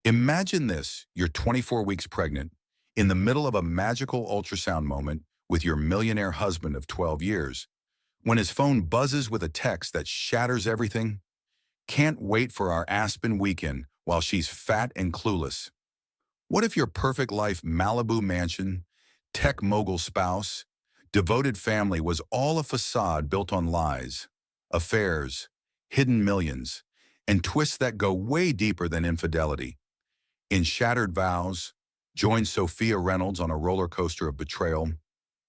Imagine this, you're 24 weeks pregnant, in the middle of a magical ultrasound moment with your millionaire husband of 12 years. When his phone buzzes with a text that shatters everything, can't wait for our Aspen weekend while she's fat and clueless. What if your perfect life Malibu mansion, tech mogul spouse, devoted family was all a facade built on lies, affairs, hidden millions, and twists that go way deeper than infidelity? In Shattered Vows, join Sophia Reynolds on a roller coaster of betrayal,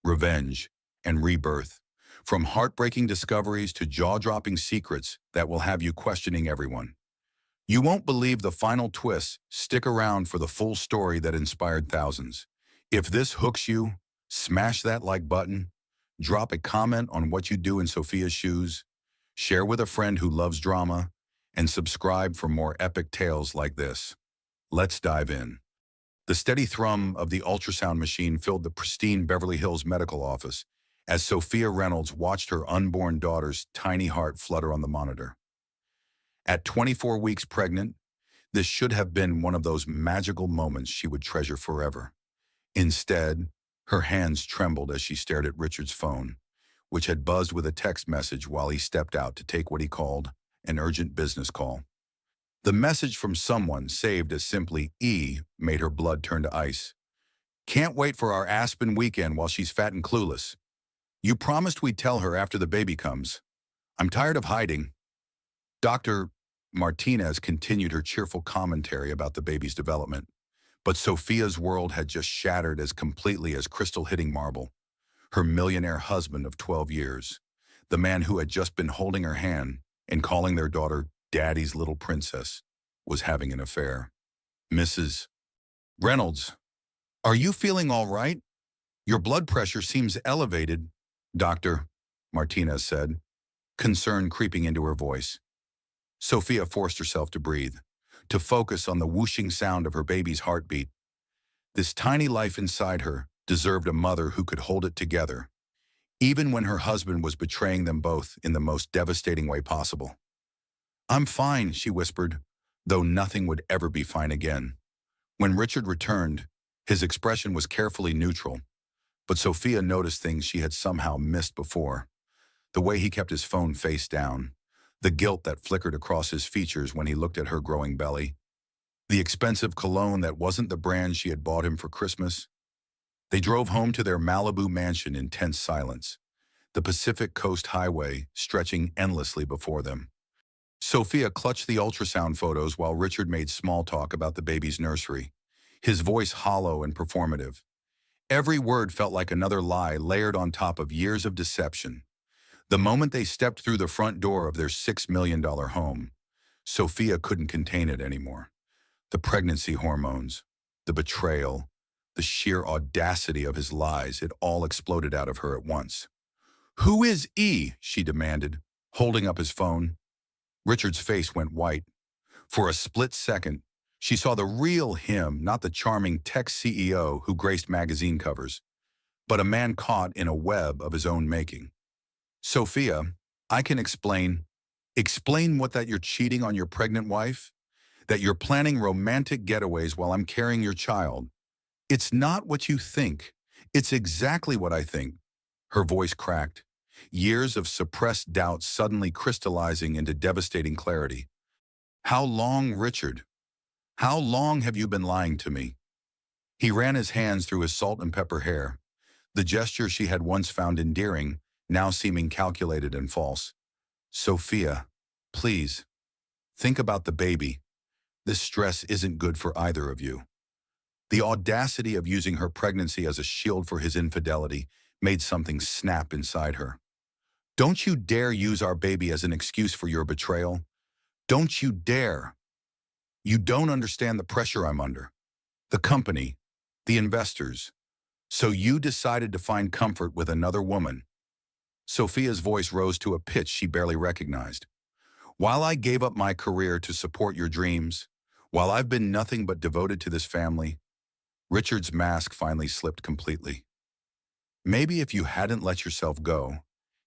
revenge, and rebirth. From heartbreaking discoveries to jaw-dropping secrets that will have you questioning everyone. You won't believe the final twist. Stick around for the full story that inspired thousands. If this hooks you, smash that like button, drop a comment on what you do in Sophia's shoes, share with a friend who loves drama, and subscribe for more epic tales like this. Let's dive in. The steady thrum of the ultrasound machine filled the pristine Beverly Hills medical office as Sophia Reynolds watched her unborn daughter's tiny heart flutter on the monitor. At 24 weeks pregnant, this should have been one of those magical moments she would treasure forever. Instead, her hands trembled as she stared at Richard's phone, which had buzzed with a text message while he stepped out to take what he called an urgent business call. The message from someone, saved as simply E, made her blood turn to ice. Can't wait for our Aspen weekend while she's fat and clueless. You promised we'd tell her after the baby comes. I'm tired of hiding. Dr. Martinez continued her cheerful commentary about the baby's development, but Sophia's world had just shattered as completely as crystal hitting marble. Her millionaire husband of 12 years, the man who had just been holding her hand and calling their daughter Daddy's little princess, was having an affair. Mrs. Reynolds, are you feeling all right? Your blood pressure seems elevated, Dr. Martinez said, concern creeping into her voice. Sophia forced herself to breathe, to focus on the whooshing sound of her baby's heartbeat. This tiny life inside her deserved a mother who could hold it together, even when her husband was betraying them both in the most devastating way possible. I'm fine, she whispered, though nothing would ever be fine again. When Richard returned, his expression was carefully neutral, but Sophia noticed things she had somehow missed before. The way he kept his phone face down, the guilt that flickered across his features when he looked at her growing belly, the expensive cologne that wasn't the brand she had bought him for Christmas. They drove home to their Malibu mansion in tense silence, the Pacific Coast Highway stretching endlessly before them. Sophia clutched the ultrasound photos while Richard made small talk about the baby's nursery, his voice hollow and performative. Every word felt like another lie layered on top of years of deception. The moment they stepped through the front door of their $6 million home, Sophia couldn't contain it anymore. The pregnancy hormones, the betrayal, the sheer audacity of his lies, it all exploded out of her at once. Who is E? She demanded, holding up his phone. Richard's face went white. For a split second, she saw the real him, not the charming tech CEO who graced magazine covers, but a man caught in a web of his own making. Sophia, I can explain. Explain what, that you're cheating on your pregnant wife? That you're planning romantic getaways while I'm carrying your child? It's not what you think. It's exactly what I think. Her voice cracked, years of suppressed doubt suddenly crystallizing into devastating clarity. How long, Richard? How long have you been lying to me? He ran his hands through his salt and pepper hair, the gesture she had once found endearing, now seeming calculated and false. Sophia, please, think about the baby. This stress isn't good for either of you. The audacity of using her pregnancy as a shield for his infidelity made something snap inside her. Don't you dare use our baby as an excuse for your betrayal. Don't you dare. You don't understand the pressure I'm under. The company, the investors. So you decided to find comfort with another woman. Sophia's voice rose to a pitch she barely recognized. While I gave up my career to support your dreams, while I've been nothing but devoted to this family, Richard's mask finally slipped completely. Maybe if you hadn't let yourself go,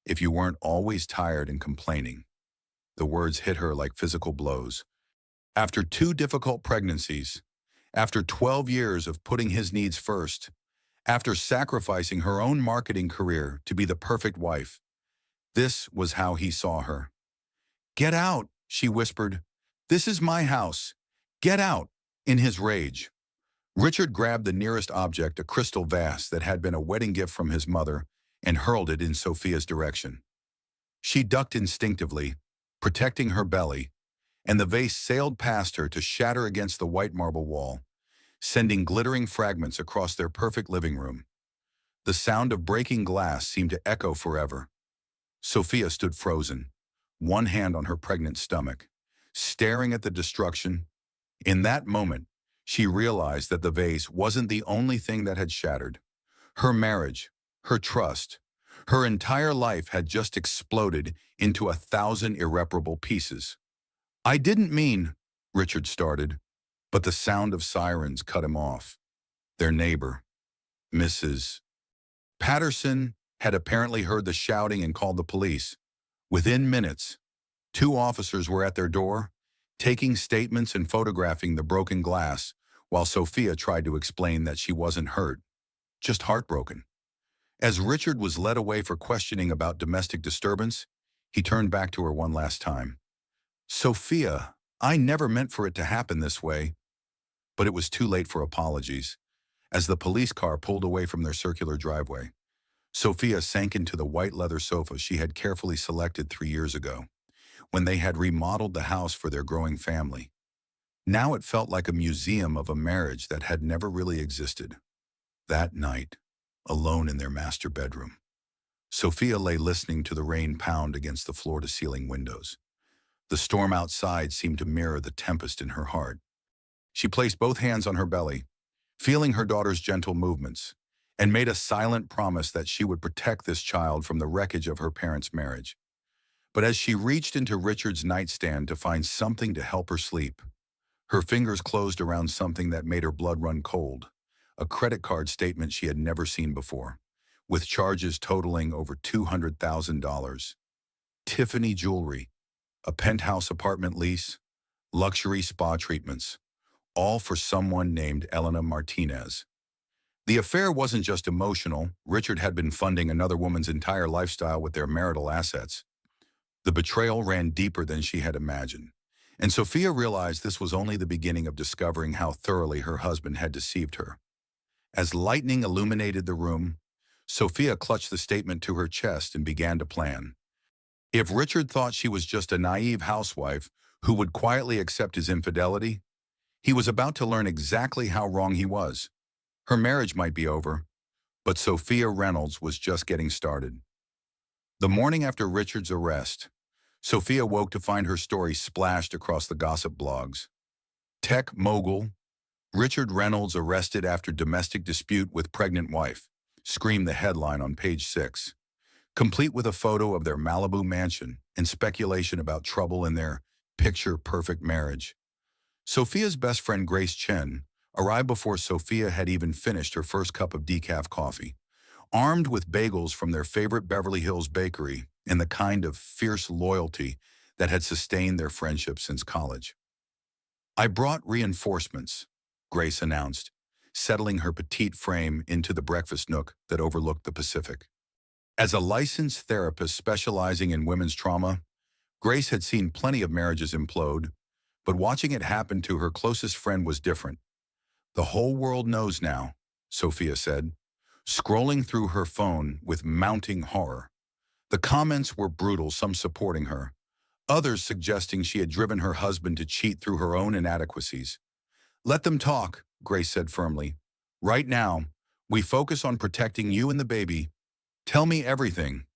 if you weren't always tired and complaining. The words hit her like physical blows. After 2 difficult pregnancies, after 12 years of putting his needs first, after sacrificing her own marketing career to be the perfect wife, this was how he saw her. "Get out," she whispered. "This is my house. Get out." In his rage, Richard grabbed the nearest object, a crystal vase that had been a wedding gift from his mother, and hurled it in Sophia's direction. She ducked instinctively, protecting her belly, and the vase sailed past her to shatter against the white marble wall, sending glittering fragments across their perfect living room. The sound of breaking glass seemed to echo forever. Sophia stood frozen, one hand on her pregnant stomach, staring at the destruction. In that moment, she realized that the vase wasn't the only thing that had shattered. Her marriage, her trust, her entire life had just exploded into 1,000 irreparable pieces. "I didn't mean," Richard started, but the sound of sirens cut him off. Their neighbor, Mrs. Patterson, had apparently heard the shouting and called the police. Within minutes, 2 officers were at their door, taking statements and photographing the broken glass, while Sophia tried to explain that she wasn't hurt, just heartbroken. As Richard was led away for questioning about domestic disturbance, he turned back to her one last time. "Sophia, I never meant for it to happen this way." But it was too late for apologies. As the police car pulled away from their circular driveway, Sophia sank into the white leather sofa she had carefully selected 3 years ago, when they had remodeled the house for their growing family. Now it felt like a museum of a marriage that had never really existed. That night, alone in their master bedroom, Sophia lay listening to the rain pound against the floor-to-ceiling windows. The storm outside seemed to mirror the tempest in her heart. She placed both hands on her belly, feeling her daughter's gentle movements, and made a silent promise that she would protect this child from the wreckage of her parents' marriage. But as she reached into Richard's nightstand to find something to help her sleep, her fingers closed around something that made her blood run cold, a credit card statement she had never seen before, with charges totaling over $200,000. Tiffany jewelry, a penthouse apartment lease, luxury spa treatments, all for someone named Elena Martinez. The affair wasn't just emotional. Richard had been funding another woman's entire lifestyle with their marital assets. The betrayal ran deeper than she had imagined, and Sophia realized this was only the beginning of discovering how thoroughly her husband had deceived her. As lightning illuminated the room, Sophia clutched the statement to her chest and began to plan. If Richard thought she was just a naive housewife who would quietly accept his infidelity, he was about to learn exactly how wrong he was. Her marriage might be over, but Sophia Reynolds was just getting started. The morning after Richard's arrest, Sophia woke to find her story splashed across the gossip blogs. Tech mogul, Richard Reynolds arrested after domestic dispute with pregnant wife, screamed the headline on page 6, complete with a photo of their Malibu mansion and speculation about trouble in their picture-perfect marriage. Sophia's best friend Grace Chen arrived before Sophia had even finished her first cup of decaf coffee, armed with bagels from their favorite Beverly Hills bakery and the kind of fierce loyalty that had sustained their friendship since college. "I brought reinforcements," Grace announced, settling her petite frame into the breakfast nook that overlooked the Pacific. As a licensed therapist specializing in women's trauma, Grace had seen plenty of marriages implode, but watching it happen to her closest friend was different. "The whole world knows now," Sophia said, scrolling through her phone with mounting horror. The comments were brutal, some supporting her, others suggesting she had driven her husband to cheat through her own inadequacies. "Let them talk," Grace said firmly. "Right now, we focus on protecting you and the baby. Tell me everything."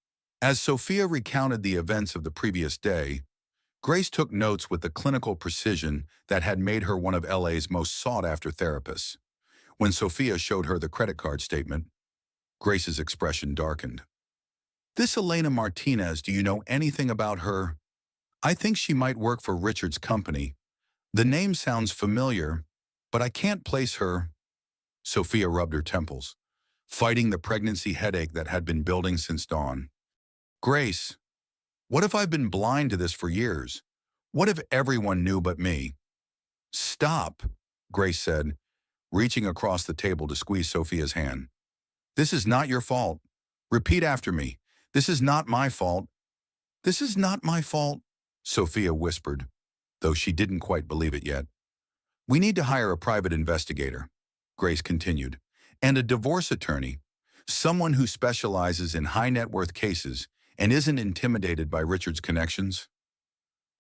As Sophia recounted the events of the previous day, Grace took notes with the clinical precision that had made her one of LA's most sought-after therapists. When Sophia showed her the credit card statement, Grace's expression darkened. "This Elena Martinez, do you know anything about her? I think she might work for Richard's company. The name sounds familiar, but I can't place her." Sophia rubbed her temples, fighting the pregnancy headache that had been building since dawn. "Grace, what if I've been blind to this for years? What if everyone knew but me?" Stop, Grace said, reaching across the table to squeeze Sophia's hand. This is not your fault. Repeat after me. This is not my fault. This is not my fault, Sophia whispered, though she didn't quite believe it yet. We need to hire a private investigator, Grace continued, and a divorce attorney, someone who specializes in high net worth cases and isn't intimidated by Richard's connections.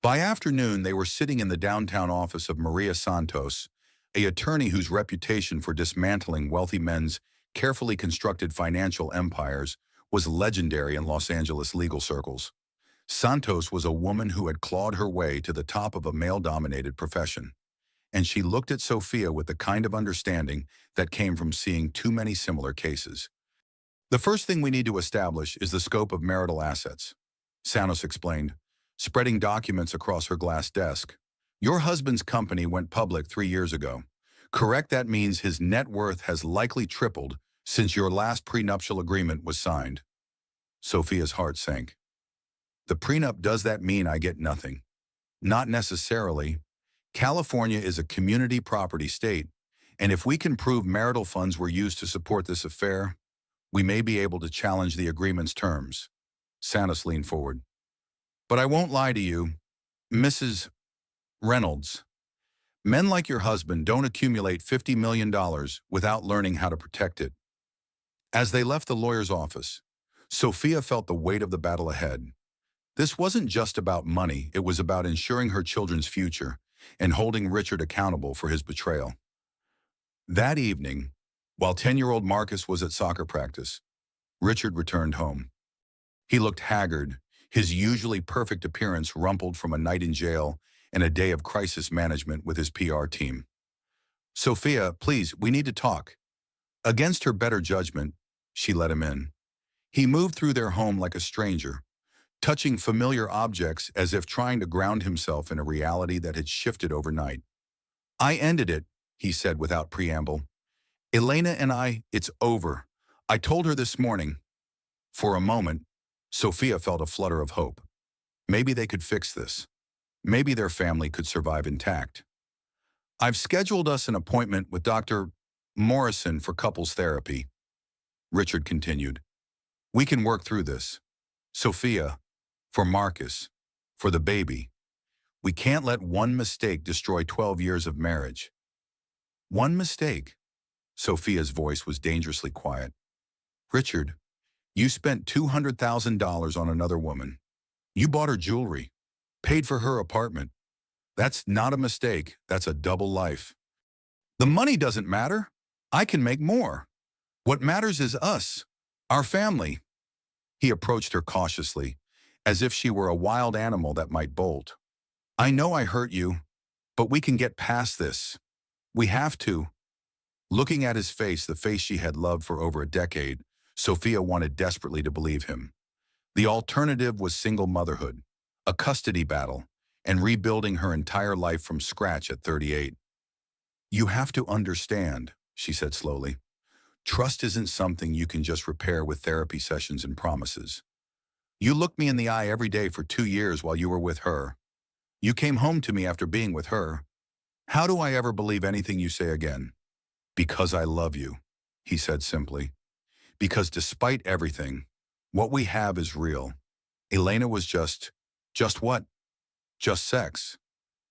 By afternoon, they were sitting in the downtown office of Maria Santos, an attorney whose reputation for dismantling wealthy men's carefully constructed financial empires was legendary in Los Angeles legal circles. Santos was a woman who had clawed her way to the top of a male-dominated profession, and she looked at Sophia with the kind of understanding that came from seeing too many similar cases. The first thing we need to establish is the scope of marital assets, Santos explained, spreading documents across her glass desk. Your husband's company went public 3 years ago. Correct, that means his net worth has likely tripled since your last prenuptial agreement was signed. Sophia's heart sank. The prenup, does that mean I get nothing? Not necessarily. California is a community property state, and if we can prove marital funds were used to support this affair, we may be able to challenge the agreement's terms. Santos leaned forward. But I won't lie to you, Mrs. Reynolds. Men like your husband don't accumulate $50 million without learning how to protect it. As they left the lawyer's office, Sophia felt the weight of the battle ahead. This wasn't just about money, it was about ensuring her children's future and holding Richard accountable for his betrayal. That evening, while 10-year-old Marcus was at soccer practice, Richard returned home. He looked haggard, his usually perfect appearance rumpled from a night in jail and a day of crisis management with his PR team. Sophia, please, we need to talk. Against her better judgment, she let him in. He moved through their home like a stranger, touching familiar objects as if trying to ground himself in a reality that had shifted overnight. I ended it, he said without preamble. Elena and I, it's over. I told her this morning. For a moment, Sophia felt a flutter of hope. Maybe they could fix this. Maybe their family could survive intact. I've scheduled us an appointment with Dr. Morrison for couples therapy, Richard continued. We can work through this. Sophia, for Marcus, for the baby. We can't let one mistake destroy 12 years of marriage. One mistake? Sophia's voice was dangerously quiet. Richard, you spent $200,000 on another woman. You bought her jewelry, paid for her apartment. That's not a mistake, that's a double life. The money doesn't matter. I can make more. What matters is us, our family. He approached her cautiously, as if she were a wild animal that might bolt. I know I hurt you, but we can get past this. We have to. Looking at his face, the face she had loved for over a decade, Sophia wanted desperately to believe him. The alternative was single motherhood, a custody battle, and rebuilding her entire life from scratch at 38. You have to understand, she said slowly. Trust isn't something you can just repair with therapy sessions and promises. You looked me in the eye every day for 2 years while you were with her. You came home to me after being with her. How do I ever believe anything you say again? Because I love you, he said simply. Because despite everything, what we have is real. Elena was just what? Just sex.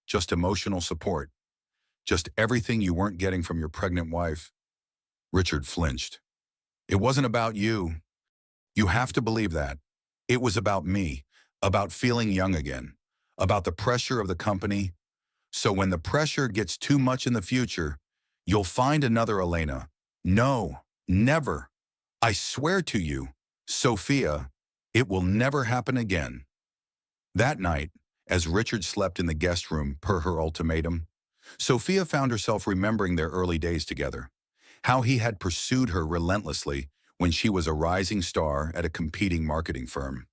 Just emotional support. Just everything you weren't getting from your pregnant wife. Richard flinched. It wasn't about you. You have to believe that. It was about me, about feeling young again, about the pressure of the company. So when the pressure gets too much in the future, you'll find another Elena. No, never. I swear to you, Sophia, it will never happen again. That night, as Richard slept in the guest room per her ultimatum, Sophia found herself remembering their early days together, how he had pursued her relentlessly when she was a rising star at a competing marketing firm,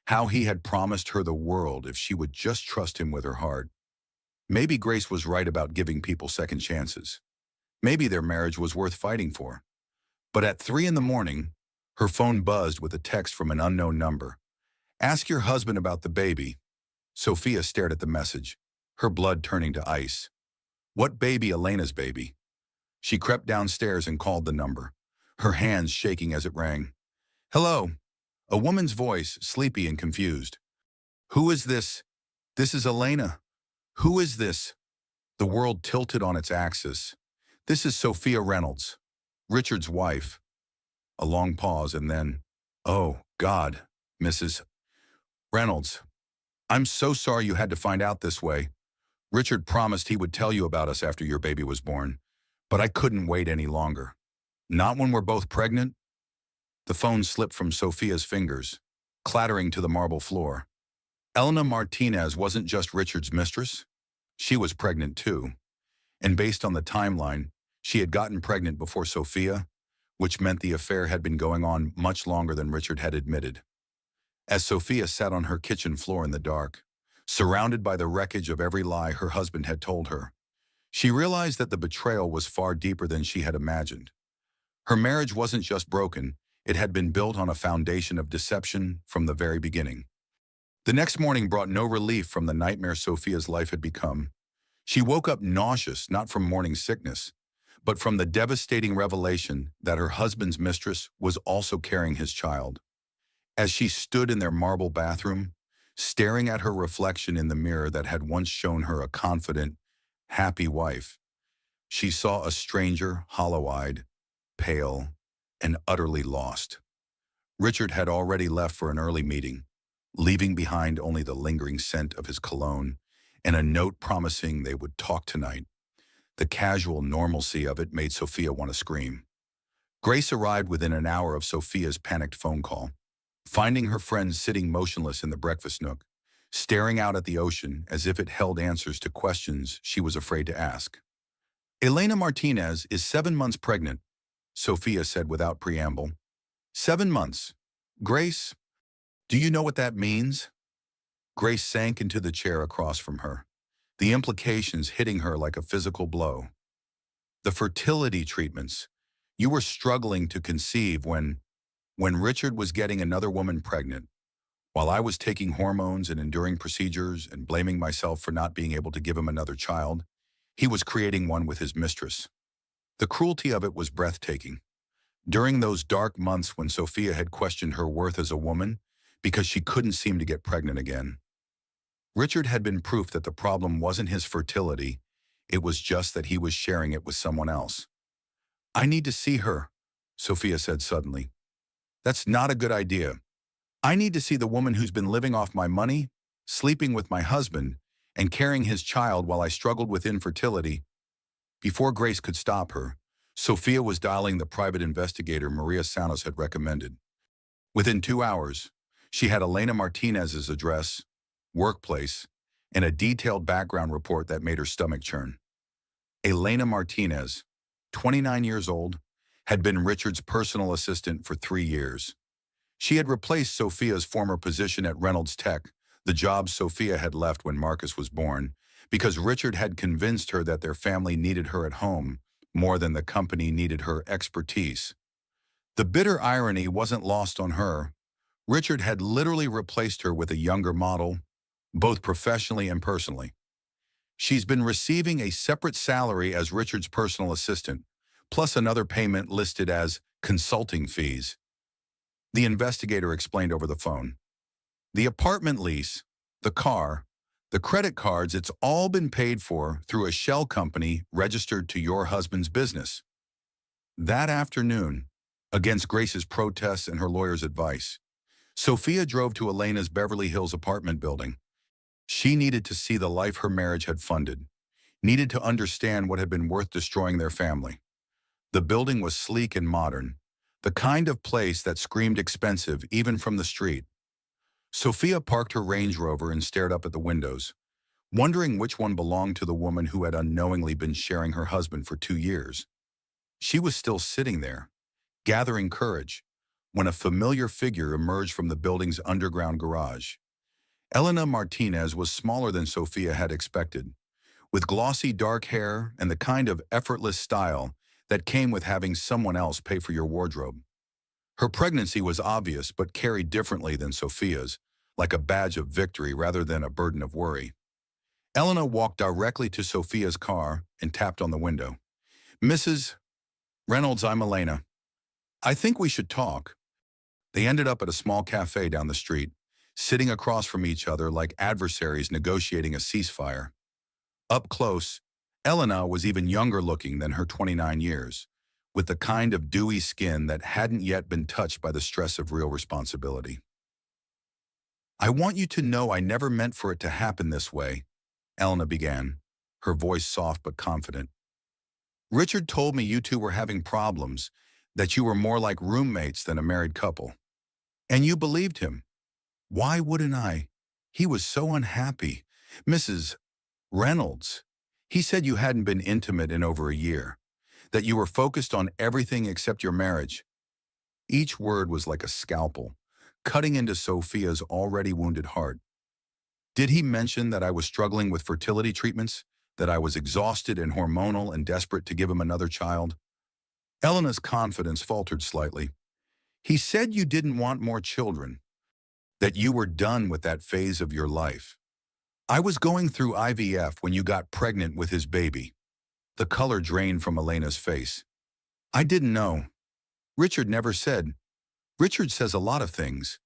how he had promised her the world if she would just trust him with her heart. Maybe Grace was right about giving people second chances. Maybe their marriage was worth fighting for. But at 3 in the morning, her phone buzzed with a text from an unknown number. Ask your husband about the baby. Sophia stared at the message, her blood turning to ice. What baby? Elena's baby. She crept downstairs and called the number, her hands shaking as it rang. Hello. A woman's voice, sleepy and confused. Who is this? This is Elena. Who is this? The world tilted on its axis. This is Sophia Reynolds, Richard's wife. A long pause and then, oh, God, Mrs. Reynolds. I'm so sorry you had to find out this way. Richard promised he would tell you about us after your baby was born, but I couldn't wait any longer. Not when we're both pregnant. The phone slipped from Sophia's fingers, clattering to the marble floor. Elena Martinez wasn't just Richard's mistress. She was pregnant too. And based on the timeline, she had gotten pregnant before Sophia, which meant the affair had been going on much longer than Richard had admitted. As Sophia sat on her kitchen floor in the dark, surrounded by the wreckage of every lie her husband had told her, she realized that the betrayal was far deeper than she had imagined. Her marriage wasn't just broken, it had been built on a foundation of deception from the very beginning. The next morning brought no relief from the nightmare Sophia's life had become. She woke up nauseous, not from morning sickness, but from the devastating revelation that her husband's mistress was also carrying his child. As she stood in their marble bathroom, staring at her reflection in the mirror that had once shown her a confident, happy wife, she saw a stranger, hollow-eyed, pale, and utterly lost. Richard had already left for an early meeting, leaving behind only the lingering scent of his cologne and a note promising they would talk tonight. The casual normalcy of it made Sophia want to scream. Grace arrived within an hour of Sophia's panicked phone call, finding her friend sitting motionless in the breakfast nook, staring out at the ocean as if it held answers to questions she was afraid to ask. Elena Martinez is 7 months pregnant, Sophia said without preamble. 7 months. Grace, do you know what that means? Grace sank into the chair across from her, the implications hitting her like a physical blow. The fertility treatments. You were struggling to conceive when Richard was getting another woman pregnant, while I was taking hormones and enduring procedures and blaming myself for not being able to give him another child, he was creating one with his mistress. The cruelty of it was breathtaking. During those dark months when Sophia had questioned her worth as a woman because she couldn't seem to get pregnant again, Richard had been proof that the problem wasn't his fertility, it was just that he was sharing it with someone else. I need to see her, Sophia said suddenly. That's not a good idea. I need to see the woman who's been living off my money, sleeping with my husband, and carrying his child while I struggled with infertility. Before Grace could stop her, Sophia was dialing the private investigator Maria Sanos had recommended. Within 2 hours, she had Elena Martinez's address, workplace, and a detailed background report that made her stomach churn. Elena Martinez, 29 years old, had been Richard's personal assistant for 3 years. She had replaced Sophia's former position at Reynolds Tech, the job Sophia had left when Marcus was born, because Richard had convinced her that their family needed her at home more than the company needed her expertise. The bitter irony wasn't lost on her. Richard had literally replaced her with a younger model, both professionally and personally. She's been receiving a separate salary as Richard's personal assistant, plus another payment listed as consulting fees. The investigator explained over the phone. The apartment lease, the car, the credit cards, it's all been paid for through a shell company registered to your husband's business. That afternoon, against Grace's protests and her lawyer's advice, Sophia drove to Elena's Beverly Hills apartment building. She needed to see the life her marriage had funded, needed to understand what had been worth destroying their family. The building was sleek and modern, the kind of place that screamed expensive even from the street. Sophia parked her Range Rover and stared up at the windows, wondering which one belonged to the woman who had unknowingly been sharing her husband for 2 years. She was still sitting there, gathering courage, when a familiar figure emerged from the building's underground garage. Elena Martinez was smaller than Sophia had expected, with glossy dark hair and the kind of effortless style that came with having someone else pay for your wardrobe. Her pregnancy was obvious but carried differently than Sophia's, like a badge of victory rather than a burden of worry. Elena walked directly to Sophia's car and tapped on the window. Mrs. Reynolds, I'm Elena. I think we should talk. They ended up at a small cafe down the street, sitting across from each other like adversaries negotiating a ceasefire. Up close, Elena was even younger looking than her 29 years, with the kind of dewy skin that hadn't yet been touched by the stress of real responsibility. I want you to know I never meant for it to happen this way, Elena began, her voice soft but confident. Richard told me you two were having problems, that you were more like roommates than a married couple. And you believed him. Why wouldn't I? He was so unhappy. Mrs. Reynolds, he said you hadn't been intimate in over a year, that you were focused on everything except your marriage. Each word was like a scalpel, cutting into Sophia's already wounded heart. Did he mention that I was struggling with fertility treatments, that I was exhausted and hormonal and desperate to give him another child? Elena's confidence faltered slightly. He said you didn't want more children, that you were done with that phase of your life. I was going through IVF when you got pregnant with his baby. The color drained from Elena's face. I didn't know. Richard never said. Richard says a lot of things.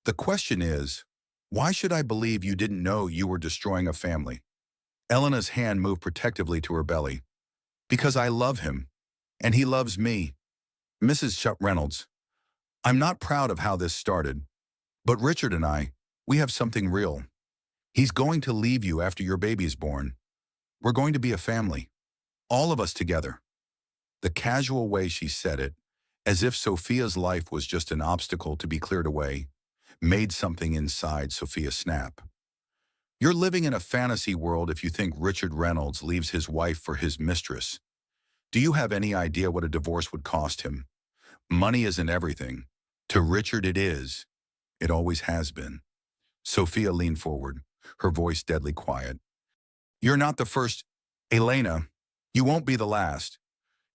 The question is, why should I believe you didn't know you were destroying a family? Elena's hand moved protectively to her belly. Because I love him, and he loves me. Mrs. Reynolds, I'm not proud of how this started, but Richard and we have something real. He's going to leave you after your baby is born. We're going to be a family, all of us together. The casual way she said it, as if Sophia's life was just an obstacle to be cleared away, made something inside Sophia snap. You're living in a fantasy world if you think Richard Reynolds leaves his wife for his mistress. Do you have any idea what a divorce would cost him? Money isn't everything. To Richard it is. It always has been. Sophia leaned forward, her voice deadly quiet. You're not the first, Elena. You won't be the last.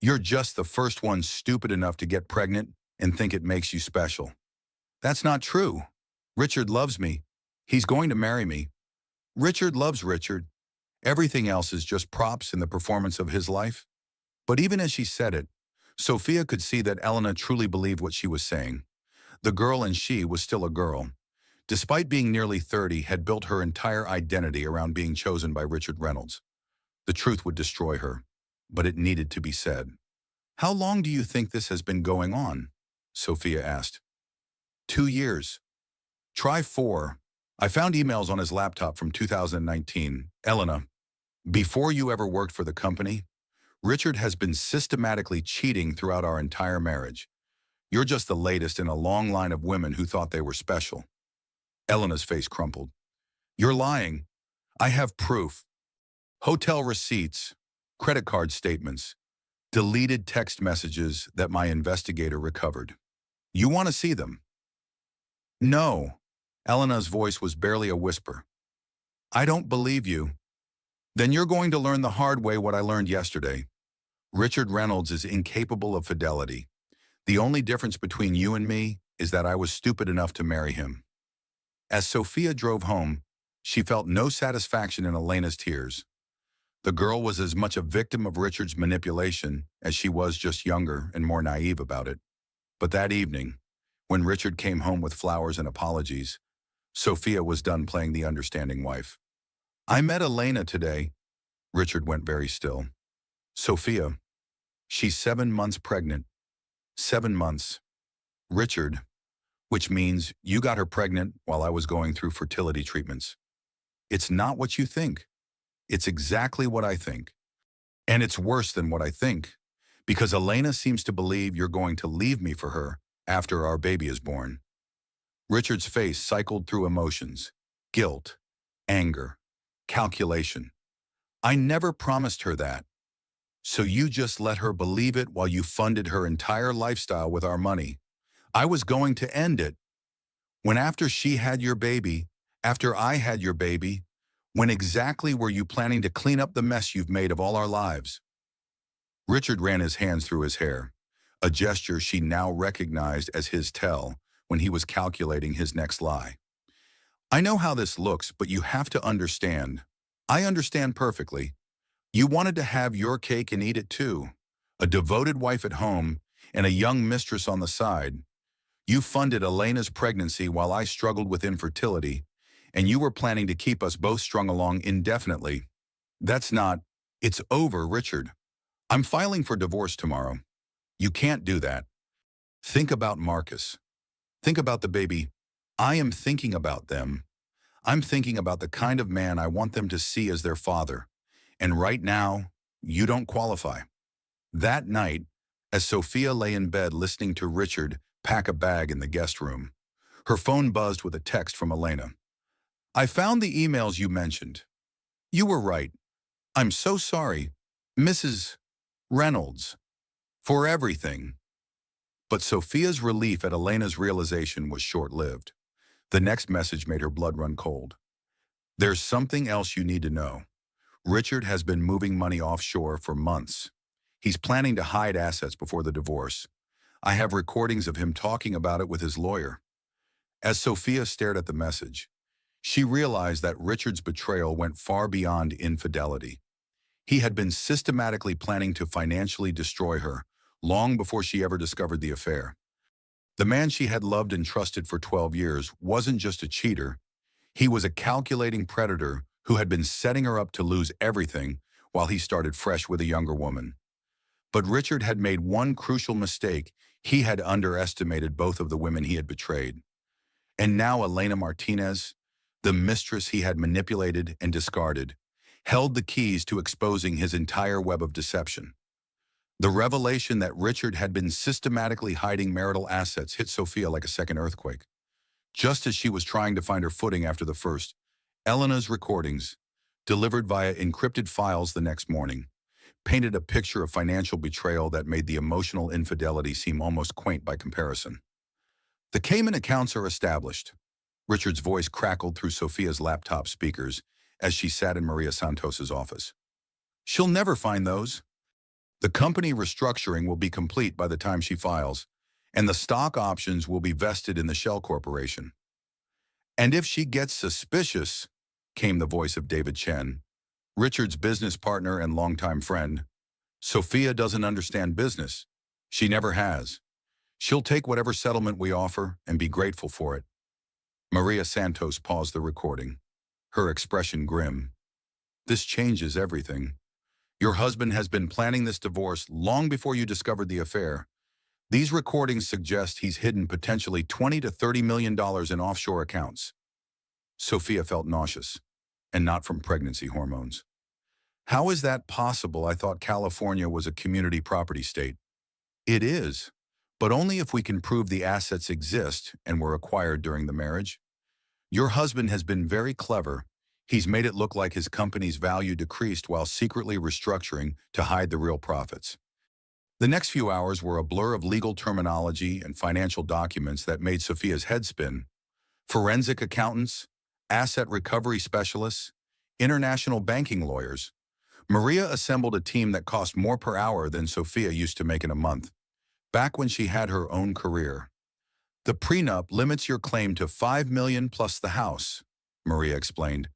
You're just the first one stupid enough to get pregnant and think it makes you special. That's not true. Richard loves me. He's going to marry me. Richard loves Richard. Everything else is just props in the performance of his life. But even as she said it, Sophia could see that Elena truly believed what she was saying. The girl and she was still a girl. Despite being nearly 30, had built her entire identity around being chosen by Richard Reynolds. The truth would destroy her, but it needed to be said. How long do you think this has been going on? Sophia asked. 2 years. Try 4. I found emails on his laptop from 2019. Elena, before you ever worked for the company, Richard has been systematically cheating throughout our entire marriage. You're just the latest in a long line of women who thought they were special. Elena's face crumpled. You're lying. I have proof. Hotel receipts, credit card statements, deleted text messages that my investigator recovered. You want to see them? No. Elena's voice was barely a whisper. I don't believe you. Then you're going to learn the hard way what I learned yesterday. Richard Reynolds is incapable of fidelity. The only difference between you and me is that I was stupid enough to marry him. As Sophia drove home, she felt no satisfaction in Elena's tears. The girl was as much a victim of Richard's manipulation as she was just younger and more naive about it. But that evening, when Richard came home with flowers and apologies, Sophia was done playing the understanding wife. I met Elena today. Richard went very still. Sophia, she's 7 months pregnant. 7 months. Richard, which means you got her pregnant while I was going through fertility treatments. It's not what you think. It's exactly what I think. And it's worse than what I think, because Elena seems to believe you're going to leave me for her after our baby is born. Richard's face cycled through emotions, guilt, anger, calculation. I never promised her that. So you just let her believe it while you funded her entire lifestyle with our money. I was going to end it. When after she had your baby, after I had your baby, when exactly were you planning to clean up the mess you've made of all our lives? Richard ran his hands through his hair, a gesture she now recognized as his tell when he was calculating his next lie. I know how this looks, but you have to understand. I understand perfectly. You wanted to have your cake and eat it too. A devoted wife at home and a young mistress on the side. You funded Elena's pregnancy while I struggled with infertility, and you were planning to keep us both strung along indefinitely. That's not, it's over, Richard. I'm filing for divorce tomorrow. You can't do that. Think about Marcus. Think about the baby. I am thinking about them. I'm thinking about the kind of man I want them to see as their father. And right now, you don't qualify. That night, as Sophia lay in bed listening to Richard pack a bag in the guest room, her phone buzzed with a text from Elena. I found the emails you mentioned. You were right. I'm so sorry, Mrs. Reynolds, for everything. But Sophia's relief at Elena's realization was short-lived. The next message made her blood run cold. There's something else you need to know. Richard has been moving money offshore for months. He's planning to hide assets before the divorce. I have recordings of him talking about it with his lawyer. As Sophia stared at the message, she realized that Richard's betrayal went far beyond infidelity. He had been systematically planning to financially destroy her long before she ever discovered the affair. The man she had loved and trusted for 12 years wasn't just a cheater. He was a calculating predator who had been setting her up to lose everything while he started fresh with a younger woman. But Richard had made one crucial mistake. He had underestimated both of the women he had betrayed. And now Elena Martinez, the mistress he had manipulated and discarded, held the keys to exposing his entire web of deception. The revelation that Richard had been systematically hiding marital assets hit Sophia like a second earthquake. Just as she was trying to find her footing after the first, Elena's recordings, delivered via encrypted files the next morning, painted a picture of financial betrayal that made the emotional infidelity seem almost quaint by comparison. The Cayman accounts are established. Richard's voice crackled through Sophia's laptop speakers as she sat in Maria Santos's office. She'll never find those. The company restructuring will be complete by the time she files, and the stock options will be vested in the Shell Corporation. And if she gets suspicious, came the voice of David Chen, Richard's business partner and longtime friend. Sophia doesn't understand business. She never has. She'll take whatever settlement we offer and be grateful for it. Maria Santos paused the recording, her expression grim. This changes everything. Your husband has been planning this divorce long before you discovered the affair. These recordings suggest he's hidden potentially $20 to $30 million in offshore accounts. Sophia felt nauseous, and not from pregnancy hormones. How is that possible? I thought California was a community property state. It is, but only if we can prove the assets exist and were acquired during the marriage. Your husband has been very clever. He's made it look like his company's value decreased while secretly restructuring to hide the real profits. The next few hours were a blur of legal terminology and financial documents that made Sophia's head spin. Forensic accountants, asset recovery specialists, international banking lawyers. Maria assembled a team that cost more per hour than Sophia used to make in a month, back when she had her own career. The prenup limits your claim to $5 million plus the house, Maria explained.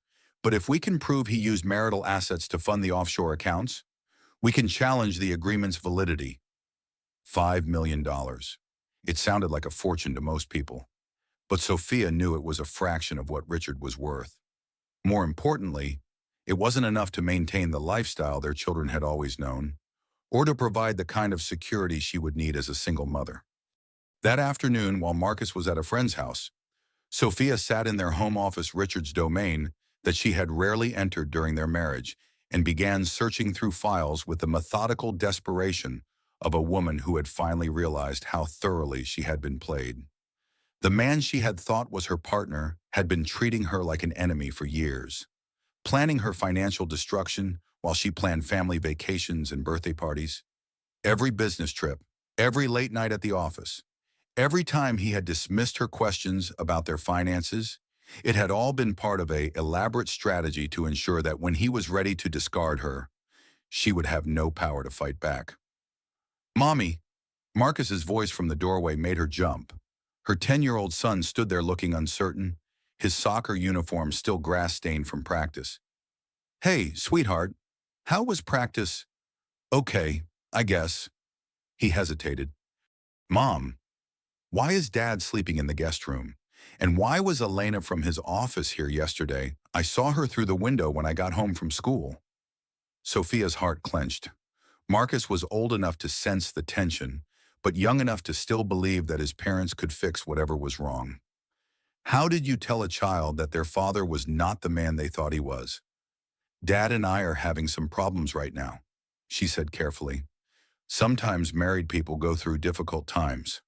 But if we can prove he used marital assets to fund the offshore accounts, we can challenge the agreement's validity. $5 million. It sounded like a fortune to most people, but Sophia knew it was a fraction of what Richard was worth. More importantly, it wasn't enough to maintain the lifestyle their children had always known, or to provide the kind of security she would need as a single mother. That afternoon, while Marcus was at a friend's house, Sophia sat in their home office, Richard's domain, that she had rarely entered during their marriage, and began searching through files with the methodical desperation of a woman who had finally realized how thoroughly she had been played. The man she had thought was her partner had been treating her like an enemy for years, planning her financial destruction while she planned family vacations and birthday parties. Every business trip, every late night at the office, every time he had dismissed her questions about their finances, it had all been part of an elaborate strategy to ensure that when he was ready to discard her, she would have no power to fight back. Mommy, Marcus's voice from the doorway made her jump. Her 10-year-old son stood there looking uncertain, his soccer uniform still grass-stained from practice. Hey, sweetheart, how was practice? Okay, I guess. He hesitated. Mom, why is Dad sleeping in the guest room? And why was Elena from his office here yesterday? I saw her through the window when I got home from school. Sophia's heart clenched. Marcus was old enough to sense the tension, but young enough to still believe that his parents could fix whatever was wrong. How did you tell a child that their father was not the man they thought he was? Dad and I are having some problems right now, she said carefully. Sometimes married people go through difficult times.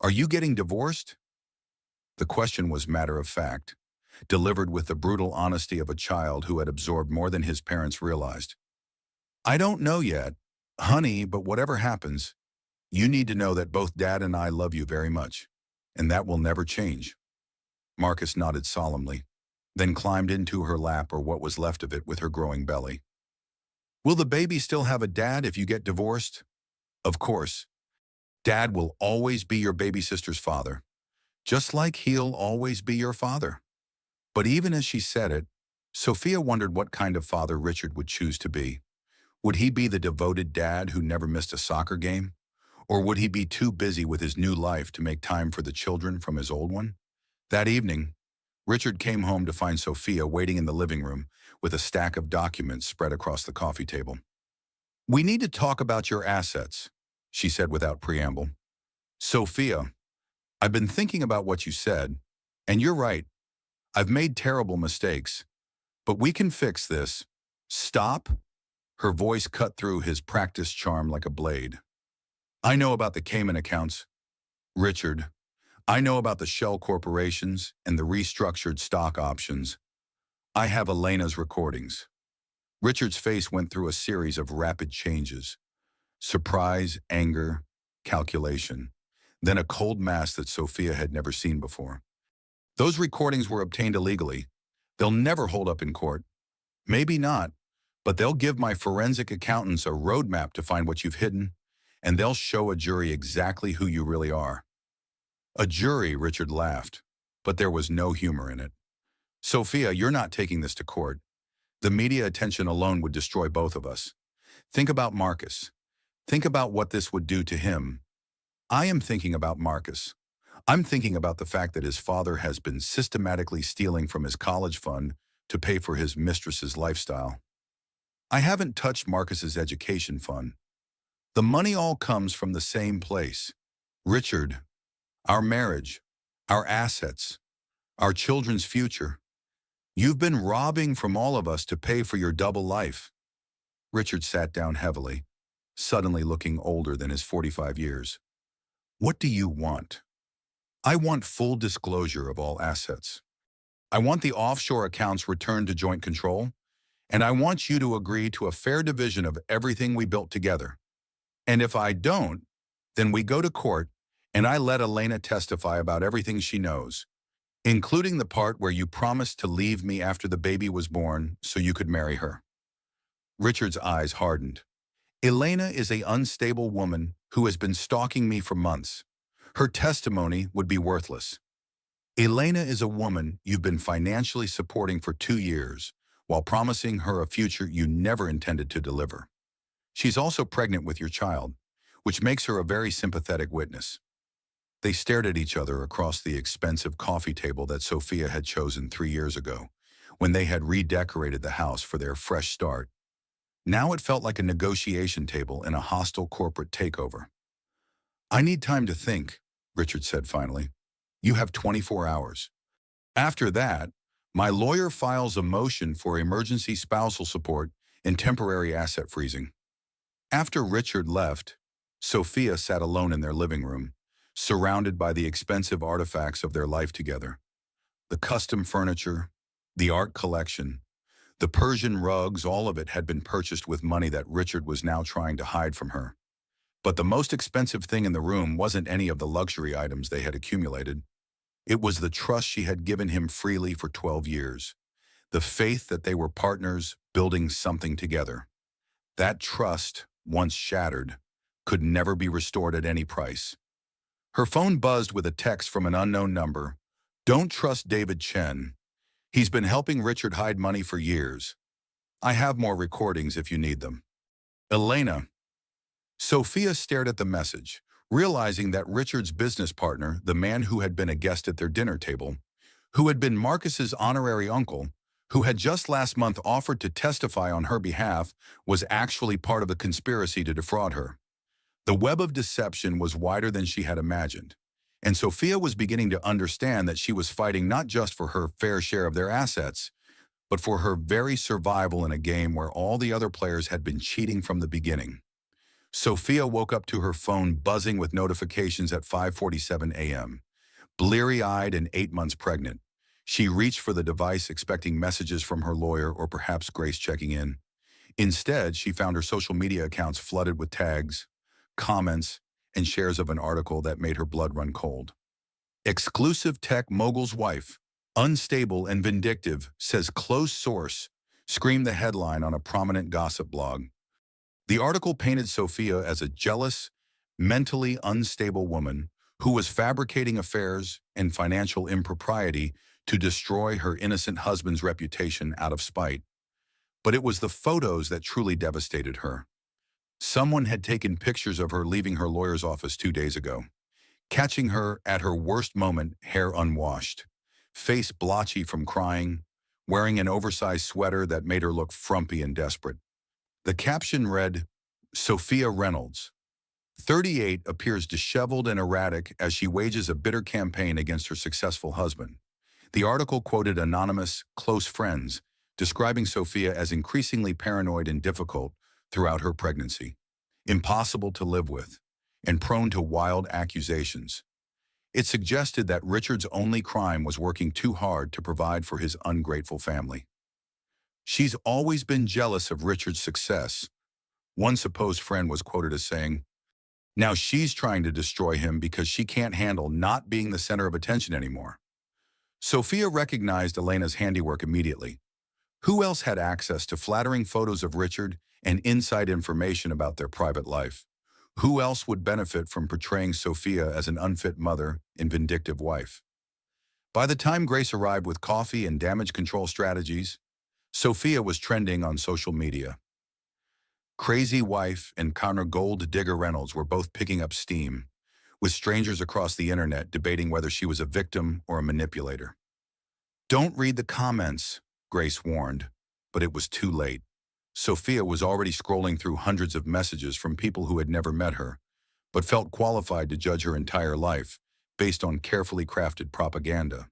Are you getting divorced? The question was matter of fact, delivered with the brutal honesty of a child who had absorbed more than his parents realized. I don't know yet, honey, but whatever happens, you need to know that both Dad and I love you very much, and that will never change. Marcus nodded solemnly, then climbed into her lap or what was left of it with her growing belly. Will the baby still have a dad if you get divorced? Of course. Dad will always be your baby sister's father, just like he'll always be your father. But even as she said it, Sophia wondered what kind of father Richard would choose to be. Would he be the devoted dad who never missed a soccer game? Or would he be too busy with his new life to make time for the children from his old one? That evening, Richard came home to find Sophia waiting in the living room with a stack of documents spread across the coffee table. We need to talk about your assets, she said without preamble. Sophia, I've been thinking about what you said, and you're right. I've made terrible mistakes, but we can fix this. Stop. Her voice cut through his practiced charm like a blade. I know about the Cayman accounts, Richard. I know about the shell corporations and the restructured stock options. I have Elena's recordings. Richard's face went through a series of rapid changes. Surprise, anger, calculation. Then a cold mass that Sophia had never seen before. Those recordings were obtained illegally. They'll never hold up in court. Maybe not, but they'll give my forensic accountants a roadmap to find what you've hidden, and they'll show a jury exactly who you really are. A jury, Richard laughed, but there was no humor in it. Sophia, you're not taking this to court. The media attention alone would destroy both of us. Think about Marcus. Think about what this would do to him. I am thinking about Marcus. I'm thinking about the fact that his father has been systematically stealing from his college fund to pay for his mistress's lifestyle. I haven't touched Marcus's education fund. The money all comes from the same place. Richard, our marriage, our assets, our children's future. You've been robbing from all of us to pay for your double life. Richard sat down heavily, suddenly looking older than his 45 years. What do you want? I want full disclosure of all assets. I want the offshore accounts returned to joint control, and I want you to agree to a fair division of everything we built together. And if I don't, then we go to court and I let Elena testify about everything she knows, including the part where you promised to leave me after the baby was born so you could marry her. Richard's eyes hardened. Elena is an unstable woman who has been stalking me for months. Her testimony would be worthless. Elena is a woman you've been financially supporting for 2 years while promising her a future you never intended to deliver. She's also pregnant with your child, which makes her a very sympathetic witness. They stared at each other across the expensive coffee table that Sophia had chosen 3 years ago, when they had redecorated the house for their fresh start. Now it felt like a negotiation table in a hostile corporate takeover. I need time to think, Richard said finally. You have 24 hours. After that, my lawyer files a motion for emergency spousal support and temporary asset freezing. After Richard left, Sophia sat alone in their living room, surrounded by the expensive artifacts of their life together. The custom furniture, the art collection, the Persian rugs, all of it had been purchased with money that Richard was now trying to hide from her. But the most expensive thing in the room wasn't any of the luxury items they had accumulated. It was the trust she had given him freely for 12 years, the faith that they were partners building something together. That trust, once shattered, could never be restored at any price. Her phone buzzed with a text from an unknown number. Don't trust David Chen. He's been helping Richard hide money for years. I have more recordings if you need them. Elena. Sophia stared at the message, realizing that Richard's business partner, the man who had been a guest at their dinner table, who had been Marcus's honorary uncle, who had just last month offered to testify on her behalf, was actually part of the conspiracy to defraud her. The web of deception was wider than she had imagined, and Sophia was beginning to understand that she was fighting not just for her fair share of their assets, but for her very survival in a game where all the other players had been cheating from the beginning. Sophia woke up to her phone buzzing with notifications at 5:47 a.m. Bleary-eyed and 8 months pregnant, she reached for the device expecting messages from her lawyer or perhaps Grace checking in. Instead, she found her social media accounts flooded with tags, comments, and shares of an article that made her blood run cold. Exclusive tech mogul's wife, unstable and vindictive, says close source, screamed the headline on a prominent gossip blog. The article painted Sophia as a jealous, mentally unstable woman who was fabricating affairs and financial impropriety to destroy her innocent husband's reputation out of spite. But it was the photos that truly devastated her. Someone had taken pictures of her leaving her lawyer's office 2 days ago, catching her at her worst moment, hair unwashed, face blotchy from crying, wearing an oversized sweater that made her look frumpy and desperate. The caption read, Sophia Reynolds, 38, appears disheveled and erratic as she wages a bitter campaign against her successful husband. The article quoted anonymous, close friends, describing Sophia as increasingly paranoid and difficult throughout her pregnancy, impossible to live with, and prone to wild accusations. It suggested that Richard's only crime was working too hard to provide for his ungrateful family. She's always been jealous of Richard's success, one supposed friend was quoted as saying. Now she's trying to destroy him because she can't handle not being the center of attention anymore. Sophia recognized Elena's handiwork immediately. Who else had access to flattering photos of Richard and inside information about their private life? Who else would benefit from portraying Sophia as an unfit mother and vindictive wife? By the time Grace arrived with coffee and damage control strategies, Sophia was trending on social media. Crazy Wife and Connor Gold Digger Reynolds were both picking up steam, with strangers across the internet debating whether she was a victim or a manipulator. Don't read the comments, Grace warned, but it was too late. Sophia was already scrolling through hundreds of messages from people who had never met her, but felt qualified to judge her entire life based on carefully crafted propaganda.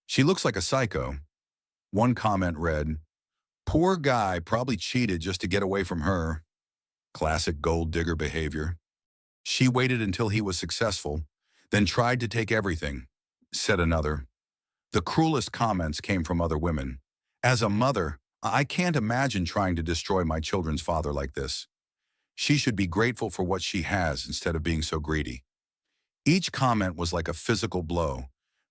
She looks like a psycho. One comment read, Poor guy probably cheated just to get away from her. Classic gold digger behavior. She waited until he was successful, then tried to take everything, said another. The cruelest comments came from other women. As a mother, I can't imagine trying to destroy my children's father like this. She should be grateful for what she has instead of being so greedy. Each comment was like a physical blow,